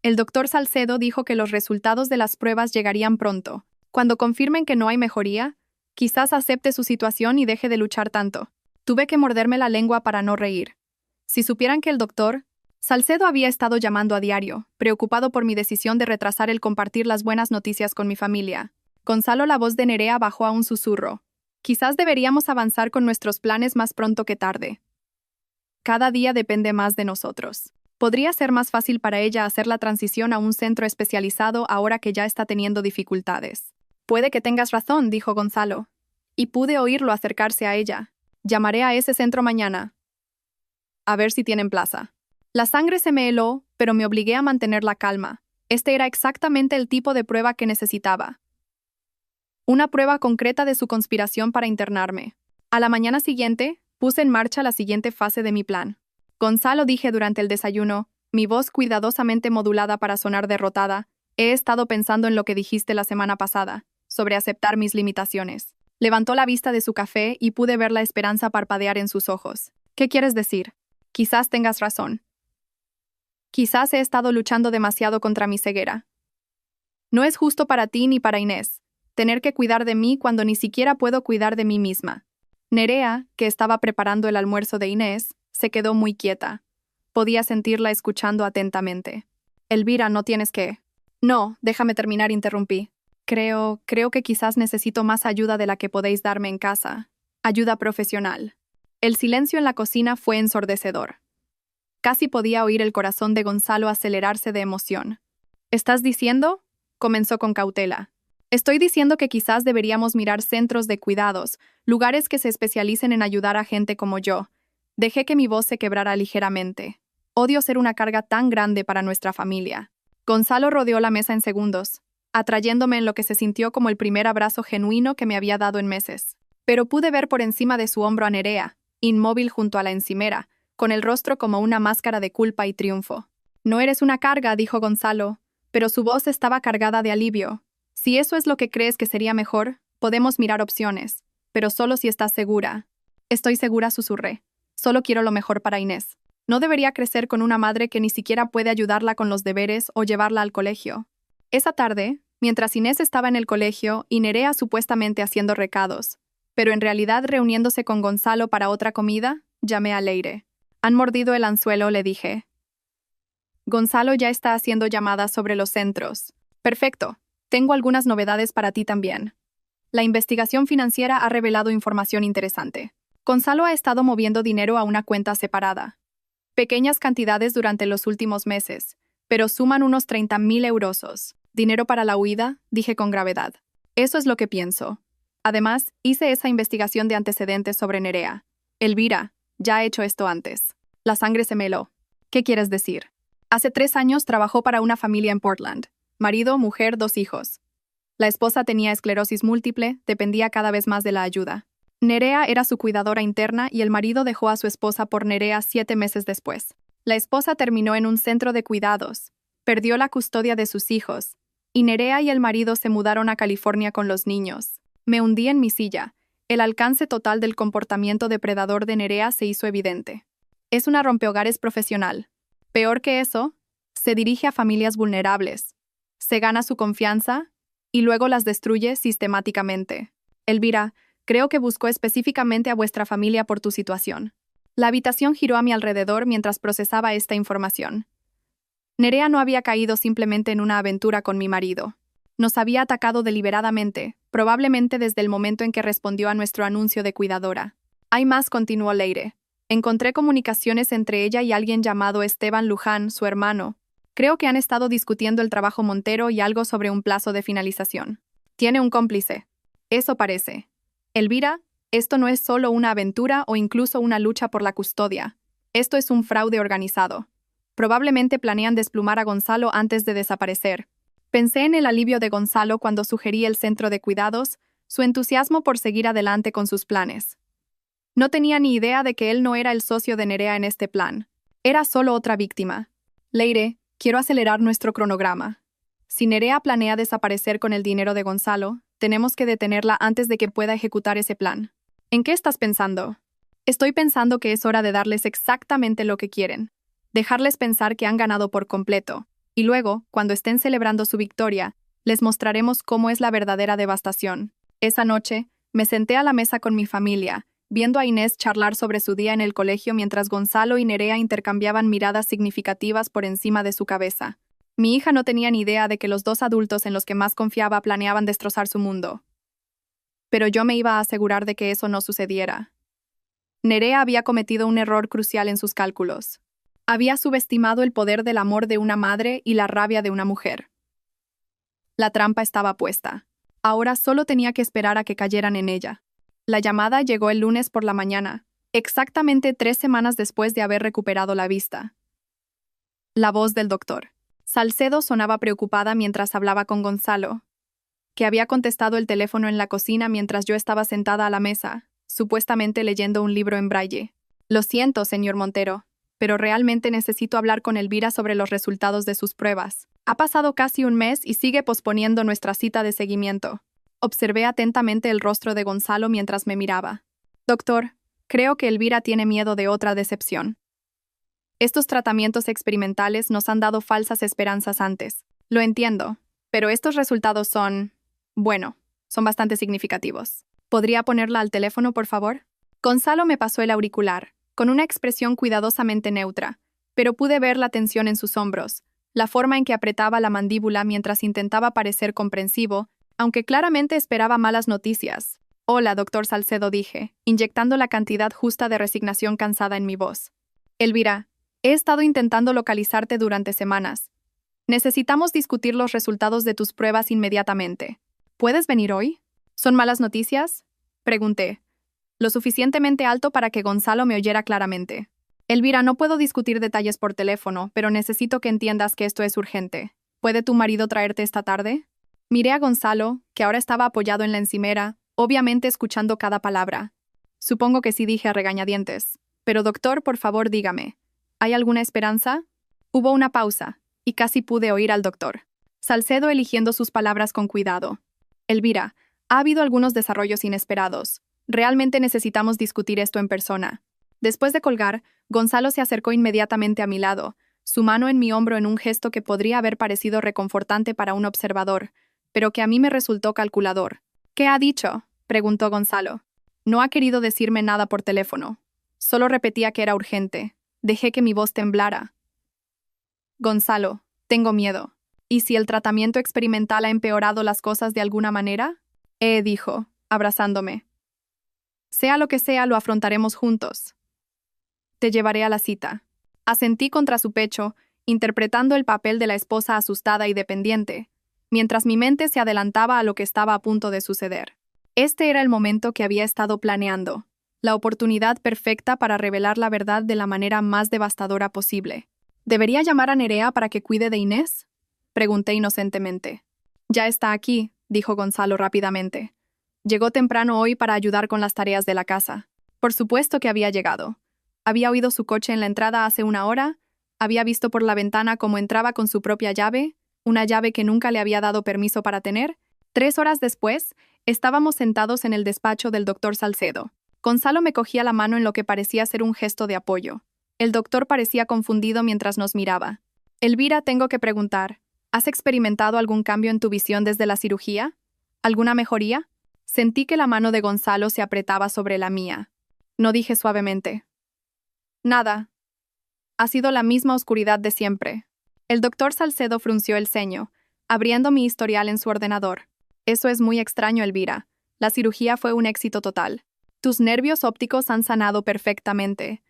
El doctor Salcedo dijo que los resultados de las pruebas llegarían pronto. Cuando confirmen que no hay mejoría, quizás acepte su situación y deje de luchar tanto. Tuve que morderme la lengua para no reír. Si supieran que el doctor Salcedo había estado llamando a diario, preocupado por mi decisión de retrasar el compartir las buenas noticias con mi familia. Gonzalo, la voz de Nerea bajó a un susurro. Quizás deberíamos avanzar con nuestros planes más pronto que tarde. Cada día depende más de nosotros. Podría ser más fácil para ella hacer la transición a un centro especializado ahora que ya está teniendo dificultades. Puede que tengas razón, dijo Gonzalo. Y pude oírlo acercarse a ella. Llamaré a ese centro mañana. A ver si tienen plaza. La sangre se me heló, pero me obligué a mantener la calma. Este era exactamente el tipo de prueba que necesitaba. Una prueba concreta de su conspiración para internarme. A la mañana siguiente, puse en marcha la siguiente fase de mi plan. Gonzalo, dije durante el desayuno, mi voz cuidadosamente modulada para sonar derrotada, he estado pensando en lo que dijiste la semana pasada, sobre aceptar mis limitaciones. Levantó la vista de su café y pude ver la esperanza parpadear en sus ojos. ¿Qué quieres decir? Quizás tengas razón. Quizás he estado luchando demasiado contra mi ceguera. No es justo para ti ni para Inés, tener que cuidar de mí cuando ni siquiera puedo cuidar de mí misma. Nerea, que estaba preparando el almuerzo de Inés, se quedó muy quieta. Podía sentirla escuchando atentamente. Elvira, no tienes que... No, déjame terminar, interrumpí. Creo que quizás necesito más ayuda de la que podéis darme en casa. Ayuda profesional. El silencio en la cocina fue ensordecedor. Casi podía oír el corazón de Gonzalo acelerarse de emoción. ¿Estás diciendo? Comenzó con cautela. Estoy diciendo que quizás deberíamos mirar centros de cuidados, lugares que se especialicen en ayudar a gente como yo. Dejé que mi voz se quebrara ligeramente. Odio ser una carga tan grande para nuestra familia. Gonzalo rodeó la mesa en segundos, atrayéndome en lo que se sintió como el primer abrazo genuino que me había dado en meses. Pero pude ver por encima de su hombro a Nerea, inmóvil junto a la encimera, con el rostro como una máscara de culpa y triunfo. No eres una carga, dijo Gonzalo, pero su voz estaba cargada de alivio. Si eso es lo que crees que sería mejor, podemos mirar opciones, pero solo si estás segura. Estoy segura, susurré. Solo quiero lo mejor para Inés. No debería crecer con una madre que ni siquiera puede ayudarla con los deberes o llevarla al colegio. Esa tarde, mientras Inés estaba en el colegio y Nerea supuestamente haciendo recados, pero en realidad reuniéndose con Gonzalo para otra comida, llamé a Leire. Han mordido el anzuelo, le dije. Gonzalo ya está haciendo llamadas sobre los centros. Perfecto. Tengo algunas novedades para ti también. La investigación financiera ha revelado información interesante. Gonzalo ha estado moviendo dinero a una cuenta separada. Pequeñas cantidades durante los últimos meses, pero suman unos 30.000 euros. ¿Dinero para la huida?, dije con gravedad. Eso es lo que pienso. Además, hice esa investigación de antecedentes sobre Nerea. Elvira, ya he hecho esto antes. La sangre se me heló. ¿Qué quieres decir? Hace 3 años trabajó para una familia en Portland. Marido, mujer, 2 hijos. La esposa tenía esclerosis múltiple, dependía cada vez más de la ayuda. Nerea era su cuidadora interna y el marido dejó a su esposa por Nerea 7 meses después. La esposa terminó en un centro de cuidados, perdió la custodia de sus hijos, y Nerea y el marido se mudaron a California con los niños. Me hundí en mi silla. El alcance total del comportamiento depredador de Nerea se hizo evidente. Es una rompehogares profesional. Peor que eso, se dirige a familias vulnerables, se gana su confianza y luego las destruye sistemáticamente. Elvira, creo que buscó específicamente a vuestra familia por tu situación. La habitación giró a mi alrededor mientras procesaba esta información. Nerea no había caído simplemente en una aventura con mi marido. Nos había atacado deliberadamente, probablemente desde el momento en que respondió a nuestro anuncio de cuidadora. Hay más, continuó Leire. Encontré comunicaciones entre ella y alguien llamado Esteban Luján, su hermano. Creo que han estado discutiendo el trabajo Montero y algo sobre un plazo de finalización. Tiene un cómplice. Eso parece. Elvira, esto no es solo una aventura o incluso una lucha por la custodia. Esto es un fraude organizado. Probablemente planean desplumar a Gonzalo antes de desaparecer. Pensé en el alivio de Gonzalo cuando sugerí el centro de cuidados, su entusiasmo por seguir adelante con sus planes. No tenía ni idea de que él no era el socio de Nerea en este plan. Era solo otra víctima. Leire, quiero acelerar nuestro cronograma. Si Nerea planea desaparecer con el dinero de Gonzalo, tenemos que detenerla antes de que pueda ejecutar ese plan. ¿En qué estás pensando? Estoy pensando que es hora de darles exactamente lo que quieren. Dejarles pensar que han ganado por completo. Y luego, cuando estén celebrando su victoria, les mostraremos cómo es la verdadera devastación. Esa noche, me senté a la mesa con mi familia, viendo a Inés charlar sobre su día en el colegio mientras Gonzalo y Nerea intercambiaban miradas significativas por encima de su cabeza. Mi hija no tenía ni idea de que los 2 adultos en los que más confiaba planeaban destrozar su mundo. Pero yo me iba a asegurar de que eso no sucediera. Nerea había cometido un error crucial en sus cálculos. Había subestimado el poder del amor de una madre y la rabia de una mujer. La trampa estaba puesta. Ahora solo tenía que esperar a que cayeran en ella. La llamada llegó el lunes por la mañana, exactamente 3 semanas después de haber recuperado la vista. La voz del doctor. Salcedo sonaba preocupada mientras hablaba con Gonzalo, que había contestado el teléfono en la cocina mientras yo estaba sentada a la mesa, supuestamente leyendo un libro en braille. Lo siento, señor Montero, pero realmente necesito hablar con Elvira sobre los resultados de sus pruebas. Ha pasado casi un mes y sigue posponiendo nuestra cita de seguimiento. Observé atentamente el rostro de Gonzalo mientras me miraba. Doctor, creo que Elvira tiene miedo de otra decepción. Estos tratamientos experimentales nos han dado falsas esperanzas antes. Lo entiendo, pero estos resultados son bastante significativos. ¿Podría ponerla al teléfono, por favor? Gonzalo me pasó el auricular, con una expresión cuidadosamente neutra, pero pude ver la tensión en sus hombros, la forma en que apretaba la mandíbula mientras intentaba parecer comprensivo, aunque claramente esperaba malas noticias. Hola, doctor Salcedo, dije, inyectando la cantidad justa de resignación cansada en mi voz. Elvira, he estado intentando localizarte durante semanas. Necesitamos discutir los resultados de tus pruebas inmediatamente. ¿Puedes venir hoy? ¿Son malas noticias? Pregunté, lo suficientemente alto para que Gonzalo me oyera claramente. Elvira, no puedo discutir detalles por teléfono, pero necesito que entiendas que esto es urgente. ¿Puede tu marido traerte esta tarde? Miré a Gonzalo, que ahora estaba apoyado en la encimera, obviamente escuchando cada palabra. Supongo que sí, dije a regañadientes. Pero doctor, por favor, dígame, ¿hay alguna esperanza? Hubo una pausa, y casi pude oír al doctor Salcedo eligiendo sus palabras con cuidado. Elvira, ha habido algunos desarrollos inesperados. Realmente necesitamos discutir esto en persona. Después de colgar, Gonzalo se acercó inmediatamente a mi lado, su mano en mi hombro en un gesto que podría haber parecido reconfortante para un observador, pero que a mí me resultó calculador. ¿Qué ha dicho?, preguntó Gonzalo. No ha querido decirme nada por teléfono. Solo repetía que era urgente. Dejé que mi voz temblara. Gonzalo, tengo miedo. ¿Y si el tratamiento experimental ha empeorado las cosas de alguna manera? Dijo, abrazándome. Sea lo que sea, lo afrontaremos juntos. Te llevaré a la cita. Asentí contra su pecho, interpretando el papel de la esposa asustada y dependiente, mientras mi mente se adelantaba a lo que estaba a punto de suceder. Este era el momento que había estado planeando, la oportunidad perfecta para revelar la verdad de la manera más devastadora posible. ¿Debería llamar a Nerea para que cuide de Inés?, pregunté inocentemente. Ya está aquí, dijo Gonzalo rápidamente. Llegó temprano hoy para ayudar con las tareas de la casa. Por supuesto que había llegado. Había oído su coche en la entrada hace una hora, había visto por la ventana cómo entraba con su propia llave, una llave que nunca le había dado permiso para tener. 3 horas después, estábamos sentados en el despacho del doctor Salcedo. Gonzalo me cogía la mano en lo que parecía ser un gesto de apoyo. El doctor parecía confundido mientras nos miraba. Elvira, tengo que preguntar, ¿has experimentado algún cambio en tu visión desde la cirugía? ¿Alguna mejoría? Sentí que la mano de Gonzalo se apretaba sobre la mía. No, dije suavemente. Nada. Ha sido la misma oscuridad de siempre. El doctor Salcedo frunció el ceño, abriendo mi historial en su ordenador. Eso es muy extraño, Elvira. La cirugía fue un éxito total. Tus nervios ópticos han sanado perfectamente.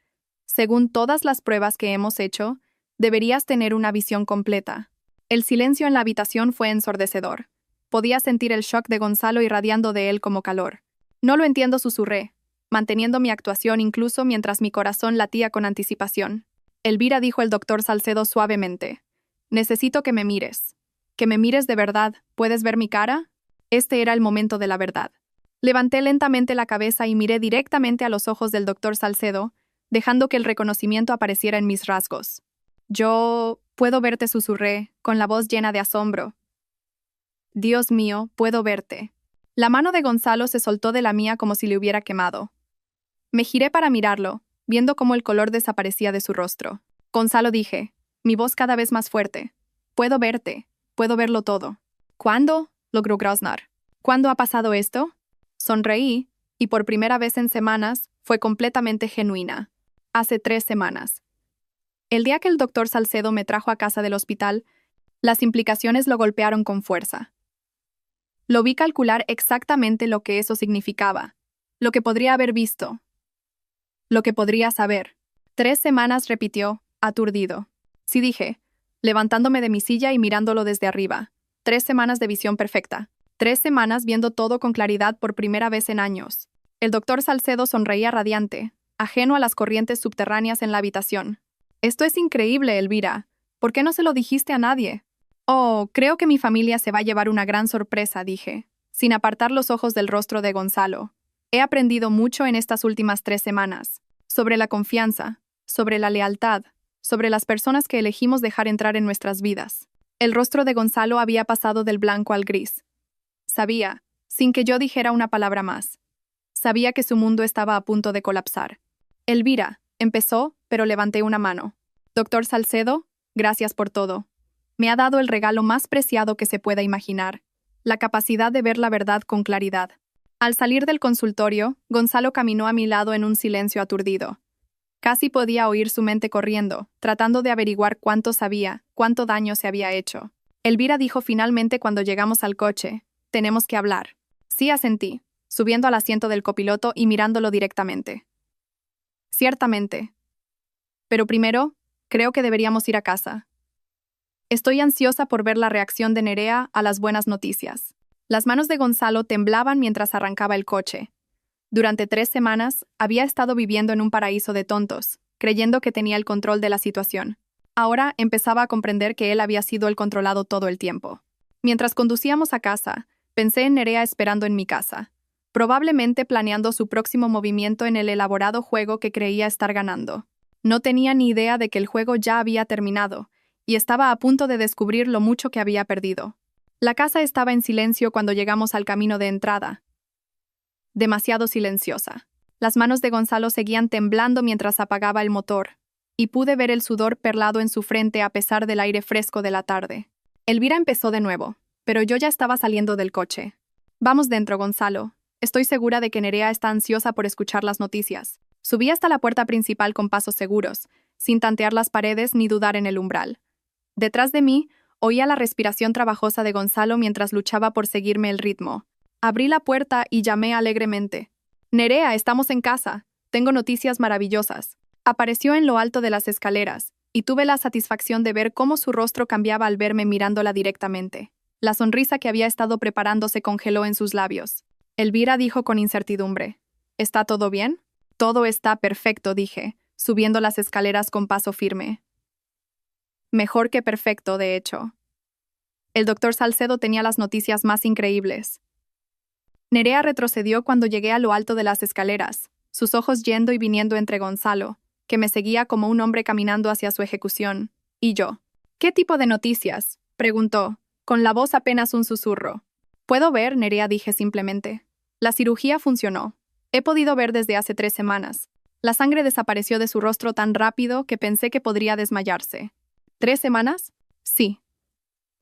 Según todas las pruebas que hemos hecho, deberías tener una visión completa. El silencio en la habitación fue ensordecedor. Podía sentir el shock de Gonzalo irradiando de él como calor. No lo entiendo, susurré, manteniendo mi actuación incluso mientras mi corazón latía con anticipación. Elvira, dijo el doctor Salcedo suavemente. Necesito que me mires. Que me mires de verdad. ¿Puedes ver mi cara? Este era el momento de la verdad. Levanté lentamente la cabeza y miré directamente a los ojos del doctor Salcedo, dejando que el reconocimiento apareciera en mis rasgos. Yo puedo verte, susurré, con la voz llena de asombro. Dios mío, puedo verte. La mano de Gonzalo se soltó de la mía como si le hubiera quemado. Me giré para mirarlo, viendo cómo el color desaparecía de su rostro. Gonzalo, dije, mi voz cada vez más fuerte. Puedo verte, puedo verlo todo. ¿Cuándo?, logró graznar. ¿Cuándo ha pasado esto? Sonreí, y por primera vez en semanas, fue completamente genuina. Hace 3 semanas. El día que el doctor Salcedo me trajo a casa del hospital, las implicaciones lo golpearon con fuerza. Lo vi calcular exactamente lo que eso significaba, lo que podría haber visto, lo que podría saber. 3 semanas, repitió, aturdido. Sí, dije, levantándome de mi silla y mirándolo desde arriba. 3 semanas de visión perfecta. 3 semanas viendo todo con claridad por primera vez en años. El doctor Salcedo sonreía radiante, ajeno a las corrientes subterráneas en la habitación. Esto es increíble, Elvira. ¿Por qué no se lo dijiste a nadie? Oh, creo que mi familia se va a llevar una gran sorpresa, dije, sin apartar los ojos del rostro de Gonzalo. He aprendido mucho en estas últimas 3 semanas. Sobre la confianza, sobre la lealtad, sobre las personas que elegimos dejar entrar en nuestras vidas. El rostro de Gonzalo había pasado del blanco al gris. Sabía, sin que yo dijera una palabra más. Sabía que su mundo estaba a punto de colapsar. Elvira, empezó, pero levanté una mano. Doctor Salcedo, gracias por todo. Me ha dado el regalo más preciado que se pueda imaginar, la capacidad de ver la verdad con claridad. Al salir del consultorio, Gonzalo caminó a mi lado en un silencio aturdido. Casi podía oír su mente corriendo, tratando de averiguar cuánto sabía, cuánto daño se había hecho. Elvira, dijo finalmente cuando llegamos al coche, tenemos que hablar. Sí, asentí. subiendo al asiento del copiloto y mirándolo directamente. Ciertamente. Pero primero, creo que deberíamos ir a casa. Estoy ansiosa por ver la reacción de Nerea a las buenas noticias. Las manos de Gonzalo temblaban mientras arrancaba el coche. Durante 3 semanas, había estado viviendo en un paraíso de tontos, creyendo que tenía el control de la situación. Ahora empezaba a comprender que él había sido el controlado todo el tiempo. Mientras conducíamos a casa, pensé en Nerea esperando en mi casa, probablemente planeando su próximo movimiento en el elaborado juego que creía estar ganando. No tenía ni idea de que el juego ya había terminado, y estaba a punto de descubrir lo mucho que había perdido. La casa estaba en silencio cuando llegamos al camino de entrada. Demasiado silenciosa. Las manos de Gonzalo seguían temblando mientras apagaba el motor, y pude ver el sudor perlado en su frente a pesar del aire fresco de la tarde. Elvira empezó de nuevo, pero yo ya estaba saliendo del coche. Vamos dentro, Gonzalo. Estoy segura de que Nerea está ansiosa por escuchar las noticias. Subí hasta la puerta principal con pasos seguros, sin tantear las paredes ni dudar en el umbral. Detrás de mí, oía la respiración trabajosa de Gonzalo mientras luchaba por seguirme el ritmo. Abrí la puerta y llamé alegremente. «Nerea, estamos en casa. Tengo noticias maravillosas». Apareció en lo alto de las escaleras, y tuve la satisfacción de ver cómo su rostro cambiaba al verme mirándola directamente. La sonrisa que había estado preparando se congeló en sus labios. Elvira dijo con incertidumbre. «¿Está todo bien?» «Todo está perfecto», dije, subiendo las escaleras con paso firme. Mejor que perfecto, de hecho. El doctor Salcedo tenía las noticias más increíbles. Nerea retrocedió cuando llegué a lo alto de las escaleras, sus ojos yendo y viniendo entre Gonzalo, que me seguía como un hombre caminando hacia su ejecución, y yo. «¿Qué tipo de noticias?», preguntó, con la voz apenas un susurro. «Puedo ver», Nerea, dije simplemente. «La cirugía funcionó. He podido ver desde hace 3 semanas. La sangre desapareció de su rostro tan rápido que pensé que podría desmayarse». ¿3 semanas? Sí.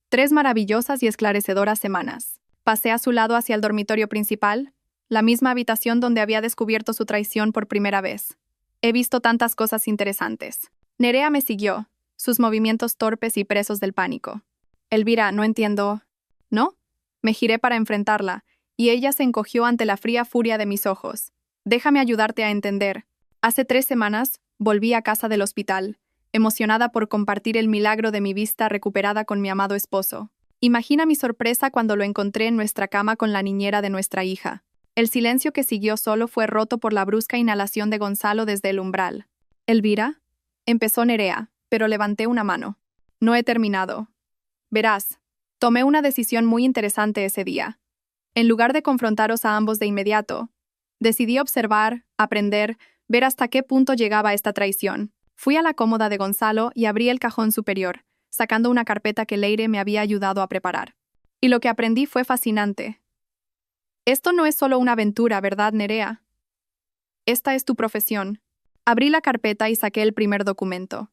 3 maravillosas y esclarecedoras semanas. Pasé a su lado hacia el dormitorio principal, la misma habitación donde había descubierto su traición por primera vez. He visto tantas cosas interesantes. Nerea me siguió, sus movimientos torpes y presos del pánico. «Elvira, no entiendo». «¿No?» Me giré para enfrentarla, y ella se encogió ante la fría furia de mis ojos. «Déjame ayudarte a entender. Hace 3 semanas, volví a casa del hospital, emocionada por compartir el milagro de mi vista recuperada con mi amado esposo. Imagina mi sorpresa cuando lo encontré en nuestra cama con la niñera de nuestra hija. El silencio que siguió solo fue roto por la brusca inhalación de Gonzalo desde el umbral. «¿Elvira?» Empezó Nerea, pero levanté una mano. «No he terminado. Verás, tomé una decisión muy interesante ese día. En lugar de confrontaros a ambos de inmediato, decidí observar, aprender, ver hasta qué punto llegaba esta traición. Fui a la cómoda de Gonzalo y abrí el cajón superior, sacando una carpeta que Leire me había ayudado a preparar. Y lo que aprendí fue fascinante. Esto no es solo una aventura, ¿verdad, Nerea? Esta es tu profesión». Abrí la carpeta y saqué el primer documento.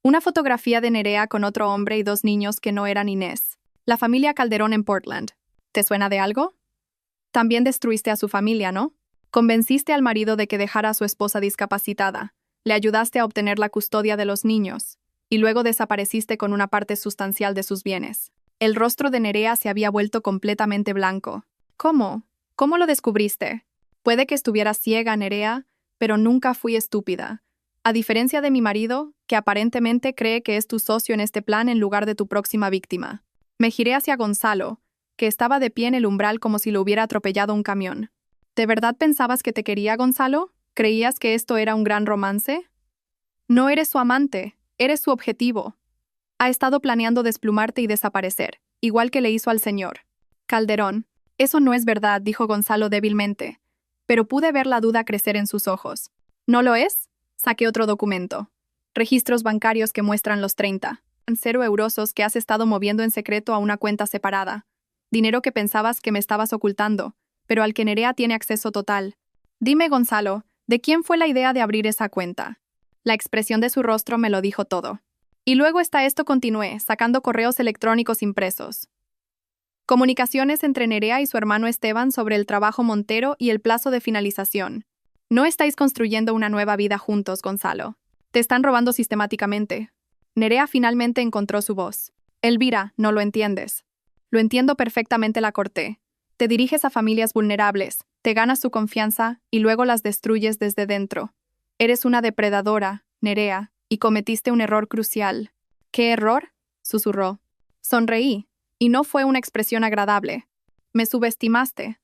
Una fotografía de Nerea con otro hombre y 2 niños que no eran Inés. La familia Calderón en Portland. ¿Te suena de algo? También destruiste a su familia, ¿no? Convenciste al marido de que dejara a su esposa discapacitada. Le ayudaste a obtener la custodia de los niños, y luego desapareciste con una parte sustancial de sus bienes. El rostro de Nerea se había vuelto completamente blanco. ¿Cómo? ¿Cómo lo descubriste? Puede que estuviera ciega, Nerea, pero nunca fui estúpida. A diferencia de mi marido, que aparentemente cree que es tu socio en este plan en lugar de tu próxima víctima. Me giré hacia Gonzalo, que estaba de pie en el umbral como si lo hubiera atropellado un camión. ¿De verdad pensabas que te quería, Gonzalo? ¿Creías que esto era un gran romance? No eres su amante, eres su objetivo. Ha estado planeando desplumarte y desaparecer, igual que le hizo al señor Calderón. Eso no es verdad, dijo Gonzalo débilmente, pero pude ver la duda crecer en sus ojos. ¿No lo es? Saqué otro documento. Registros bancarios que muestran los 0 eurosos que has estado moviendo en secreto a una cuenta separada. Dinero que pensabas que me estabas ocultando, pero al que Nerea tiene acceso total. Dime, Gonzalo, ¿de quién fue la idea de abrir esa cuenta? La expresión de su rostro me lo dijo todo. Y luego está esto, continué, sacando correos electrónicos impresos. Comunicaciones entre Nerea y su hermano Esteban sobre el trabajo Montero y el plazo de finalización. No estáis construyendo una nueva vida juntos, Gonzalo. Te están robando sistemáticamente. Nerea finalmente encontró su voz. Elvira, no lo entiendes. Lo entiendo perfectamente, la corté. Te diriges a familias vulnerables, Te ganas su confianza y luego las destruyes desde dentro. Eres una depredadora, Nerea, y cometiste un error crucial. ¿Qué error?, susurró. Sonreí, y no fue una expresión agradable. Me subestimaste.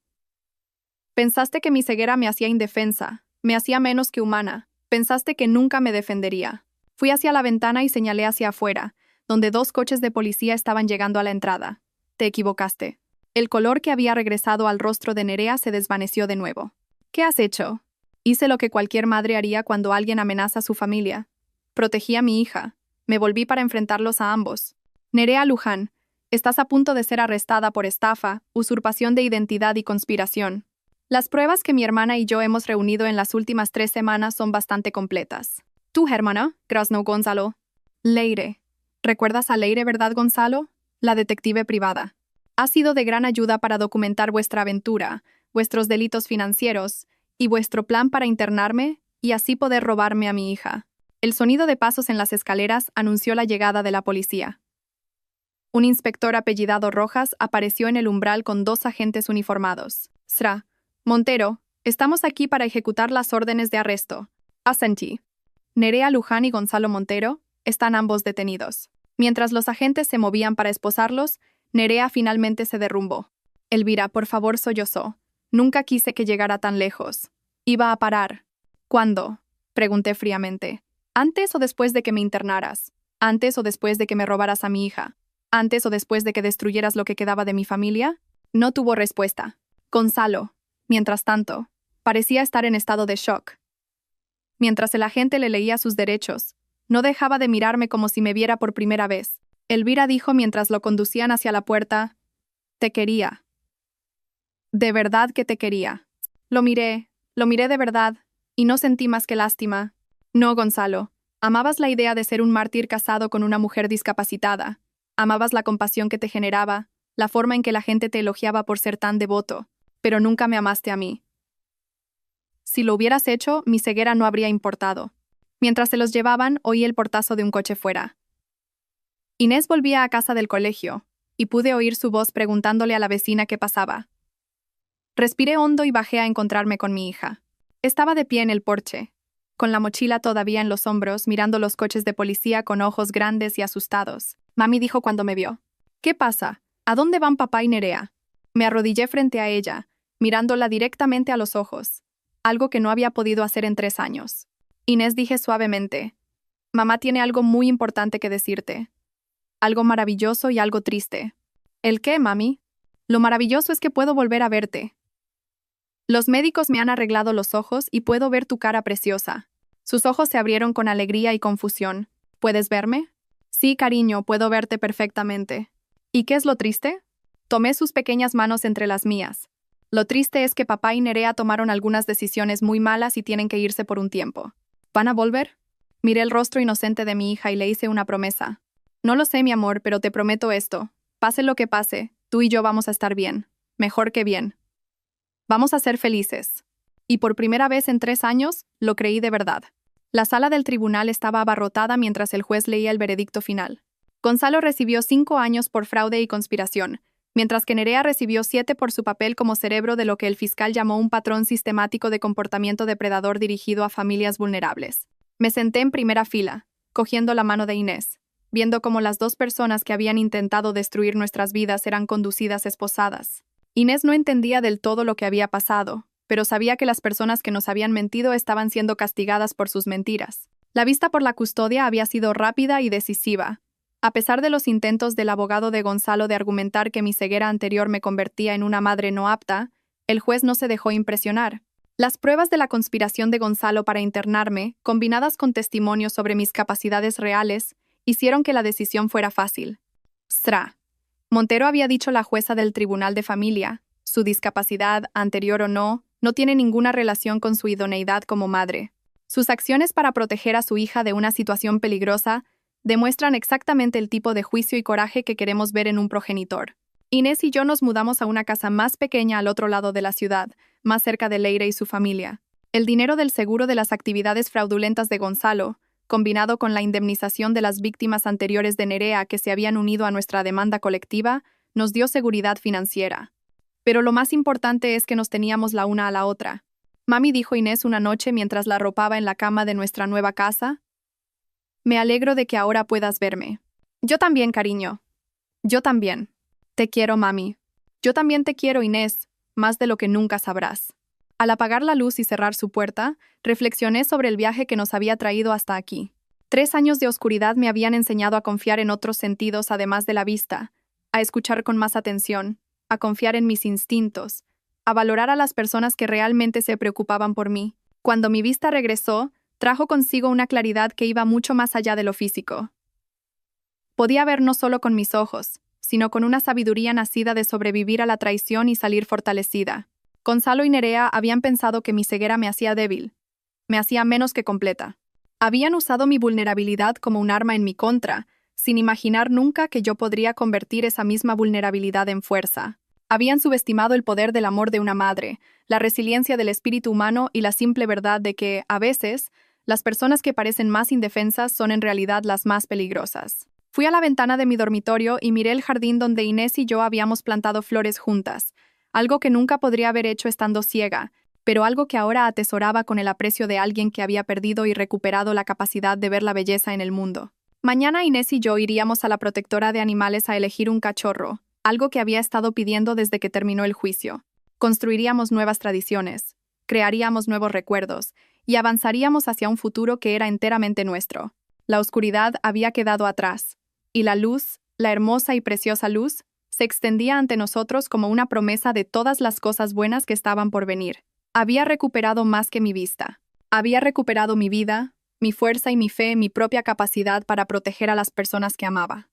Pensaste que mi ceguera me hacía indefensa, me hacía menos que humana. Pensaste que nunca me defendería. Fui hacia la ventana y señalé hacia afuera, donde 2 coches de policía estaban llegando a la entrada. Te equivocaste. El color que había regresado al rostro de Nerea se desvaneció de nuevo. ¿Qué has hecho? Hice lo que cualquier madre haría cuando alguien amenaza a su familia. Protegí a mi hija. Me volví para enfrentarlos a ambos. Nerea Luján, estás a punto de ser arrestada por estafa, usurpación de identidad y conspiración. Las pruebas que mi hermana y yo hemos reunido en las últimas 3 semanas son bastante completas. ¿Tu hermana? Graznó Gonzalo. Leire. ¿Recuerdas a Leire, verdad, Gonzalo? La detective privada. Ha sido de gran ayuda para documentar vuestra aventura, vuestros delitos financieros y vuestro plan para internarme y así poder robarme a mi hija. El sonido de pasos en las escaleras anunció la llegada de la policía. Un inspector apellidado Rojas apareció en el umbral con 2 agentes uniformados. Sra. Montero, estamos aquí para ejecutar las órdenes de arresto. Asentí. Nerea Luján y Gonzalo Montero están ambos detenidos. Mientras los agentes se movían para esposarlos, Nerea finalmente se derrumbó. Elvira, por favor, sollozó. Nunca quise que llegara tan lejos. Iba a parar. ¿Cuándo?, pregunté fríamente. ¿Antes o después de que me internaras? ¿Antes o después de que me robaras a mi hija? ¿Antes o después de que destruyeras lo que quedaba de mi familia? No tuvo respuesta. Gonzalo, mientras tanto, parecía estar en estado de shock. Mientras el agente le leía sus derechos, no dejaba de mirarme como si me viera por primera vez. Elvira dijo mientras lo conducían hacia la puerta: «Te quería. De verdad que te quería». Lo miré de verdad, y no sentí más que lástima. No, Gonzalo, amabas la idea de ser un mártir casado con una mujer discapacitada. Amabas la compasión que te generaba, la forma en que la gente te elogiaba por ser tan devoto, pero nunca me amaste a mí. Si lo hubieras hecho, mi ceguera no habría importado. Mientras se los llevaban, oí el portazo de un coche fuera. Inés volvía a casa del colegio, y pude oír su voz preguntándole a la vecina qué pasaba. Respiré hondo y bajé a encontrarme con mi hija. Estaba de pie en el porche, con la mochila todavía en los hombros, mirando los coches de policía con ojos grandes y asustados. Mami dijo cuando me vio: «¿Qué pasa? ¿A dónde van papá y Nerea?». Me arrodillé frente a ella, mirándola directamente a los ojos, algo que no había podido hacer en 3 años. Inés, dije suavemente, «Mamá tiene algo muy importante que decirte. Algo maravilloso y algo triste». «¿El qué, mami?». «Lo maravilloso es que puedo volver a verte. Los médicos me han arreglado los ojos y puedo ver tu cara preciosa». Sus ojos se abrieron con alegría y confusión. «¿Puedes verme?». «Sí, cariño, puedo verte perfectamente». «¿Y qué es lo triste?». Tomé sus pequeñas manos entre las mías. «Lo triste es que papá y Nerea tomaron algunas decisiones muy malas y tienen que irse por un tiempo». «¿Van a volver?». Miré el rostro inocente de mi hija y le hice una promesa. «No lo sé, mi amor, pero te prometo esto. Pase lo que pase, tú y yo vamos a estar bien. Mejor que bien. Vamos a ser felices». Y por primera vez en 3 años, lo creí de verdad. La sala del tribunal estaba abarrotada mientras el juez leía el veredicto final. Gonzalo recibió 5 años por fraude y conspiración, mientras que Nerea recibió 7 por su papel como cerebro de lo que el fiscal llamó un patrón sistemático de comportamiento depredador dirigido a familias vulnerables. Me senté en primera fila, cogiendo la mano de Inés, viendo cómo las 2 personas que habían intentado destruir nuestras vidas eran conducidas esposadas. Inés no entendía del todo lo que había pasado, pero sabía que las personas que nos habían mentido estaban siendo castigadas por sus mentiras. La vista por la custodia había sido rápida y decisiva. A pesar de los intentos del abogado de Gonzalo de argumentar que mi ceguera anterior me convertía en una madre no apta, el juez no se dejó impresionar. Las pruebas de la conspiración de Gonzalo para internarme, combinadas con testimonios sobre mis capacidades reales, hicieron que la decisión fuera fácil. Sra. Montero, había dicho la jueza del Tribunal de Familia, su discapacidad, anterior o no tiene ninguna relación con su idoneidad como madre. Sus acciones para proteger a su hija de una situación peligrosa demuestran exactamente el tipo de juicio y coraje que queremos ver en un progenitor. Inés y yo nos mudamos a una casa más pequeña al otro lado de la ciudad, más cerca de Leire y su familia. El dinero del seguro de las actividades fraudulentas de Gonzalo, combinado con la indemnización de las víctimas anteriores de Nerea que se habían unido a nuestra demanda colectiva, nos dio seguridad financiera. Pero lo más importante es que nos teníamos la una a la otra. Mami, dijo Inés una noche mientras la arropaba en la cama de nuestra nueva casa. Me alegro de que ahora puedas verme. Yo también, cariño. Yo también. Te quiero, mami. Yo también te quiero, Inés, más de lo que nunca sabrás. Al apagar la luz y cerrar su puerta, reflexioné sobre el viaje que nos había traído hasta aquí. 3 años de oscuridad me habían enseñado a confiar en otros sentidos además de la vista, a escuchar con más atención, a confiar en mis instintos, a valorar a las personas que realmente se preocupaban por mí. Cuando mi vista regresó, trajo consigo una claridad que iba mucho más allá de lo físico. Podía ver no solo con mis ojos, sino con una sabiduría nacida de sobrevivir a la traición y salir fortalecida. Gonzalo y Nerea habían pensado que mi ceguera me hacía débil, me hacía menos que completa. Habían usado mi vulnerabilidad como un arma en mi contra, sin imaginar nunca que yo podría convertir esa misma vulnerabilidad en fuerza. Habían subestimado el poder del amor de una madre, la resiliencia del espíritu humano y la simple verdad de que, a veces, las personas que parecen más indefensas son en realidad las más peligrosas. Fui a la ventana de mi dormitorio y miré el jardín donde Inés y yo habíamos plantado flores juntas, algo que nunca podría haber hecho estando ciega, pero algo que ahora atesoraba con el aprecio de alguien que había perdido y recuperado la capacidad de ver la belleza en el mundo. Mañana Inés y yo iríamos a la protectora de animales a elegir un cachorro, algo que había estado pidiendo desde que terminó el juicio. Construiríamos nuevas tradiciones, crearíamos nuevos recuerdos y avanzaríamos hacia un futuro que era enteramente nuestro. La oscuridad había quedado atrás, y la luz, la hermosa y preciosa luz, se extendía ante nosotros como una promesa de todas las cosas buenas que estaban por venir. Había recuperado más que mi vista. Había recuperado mi vida, mi fuerza y mi fe en mi propia capacidad para proteger a las personas que amaba.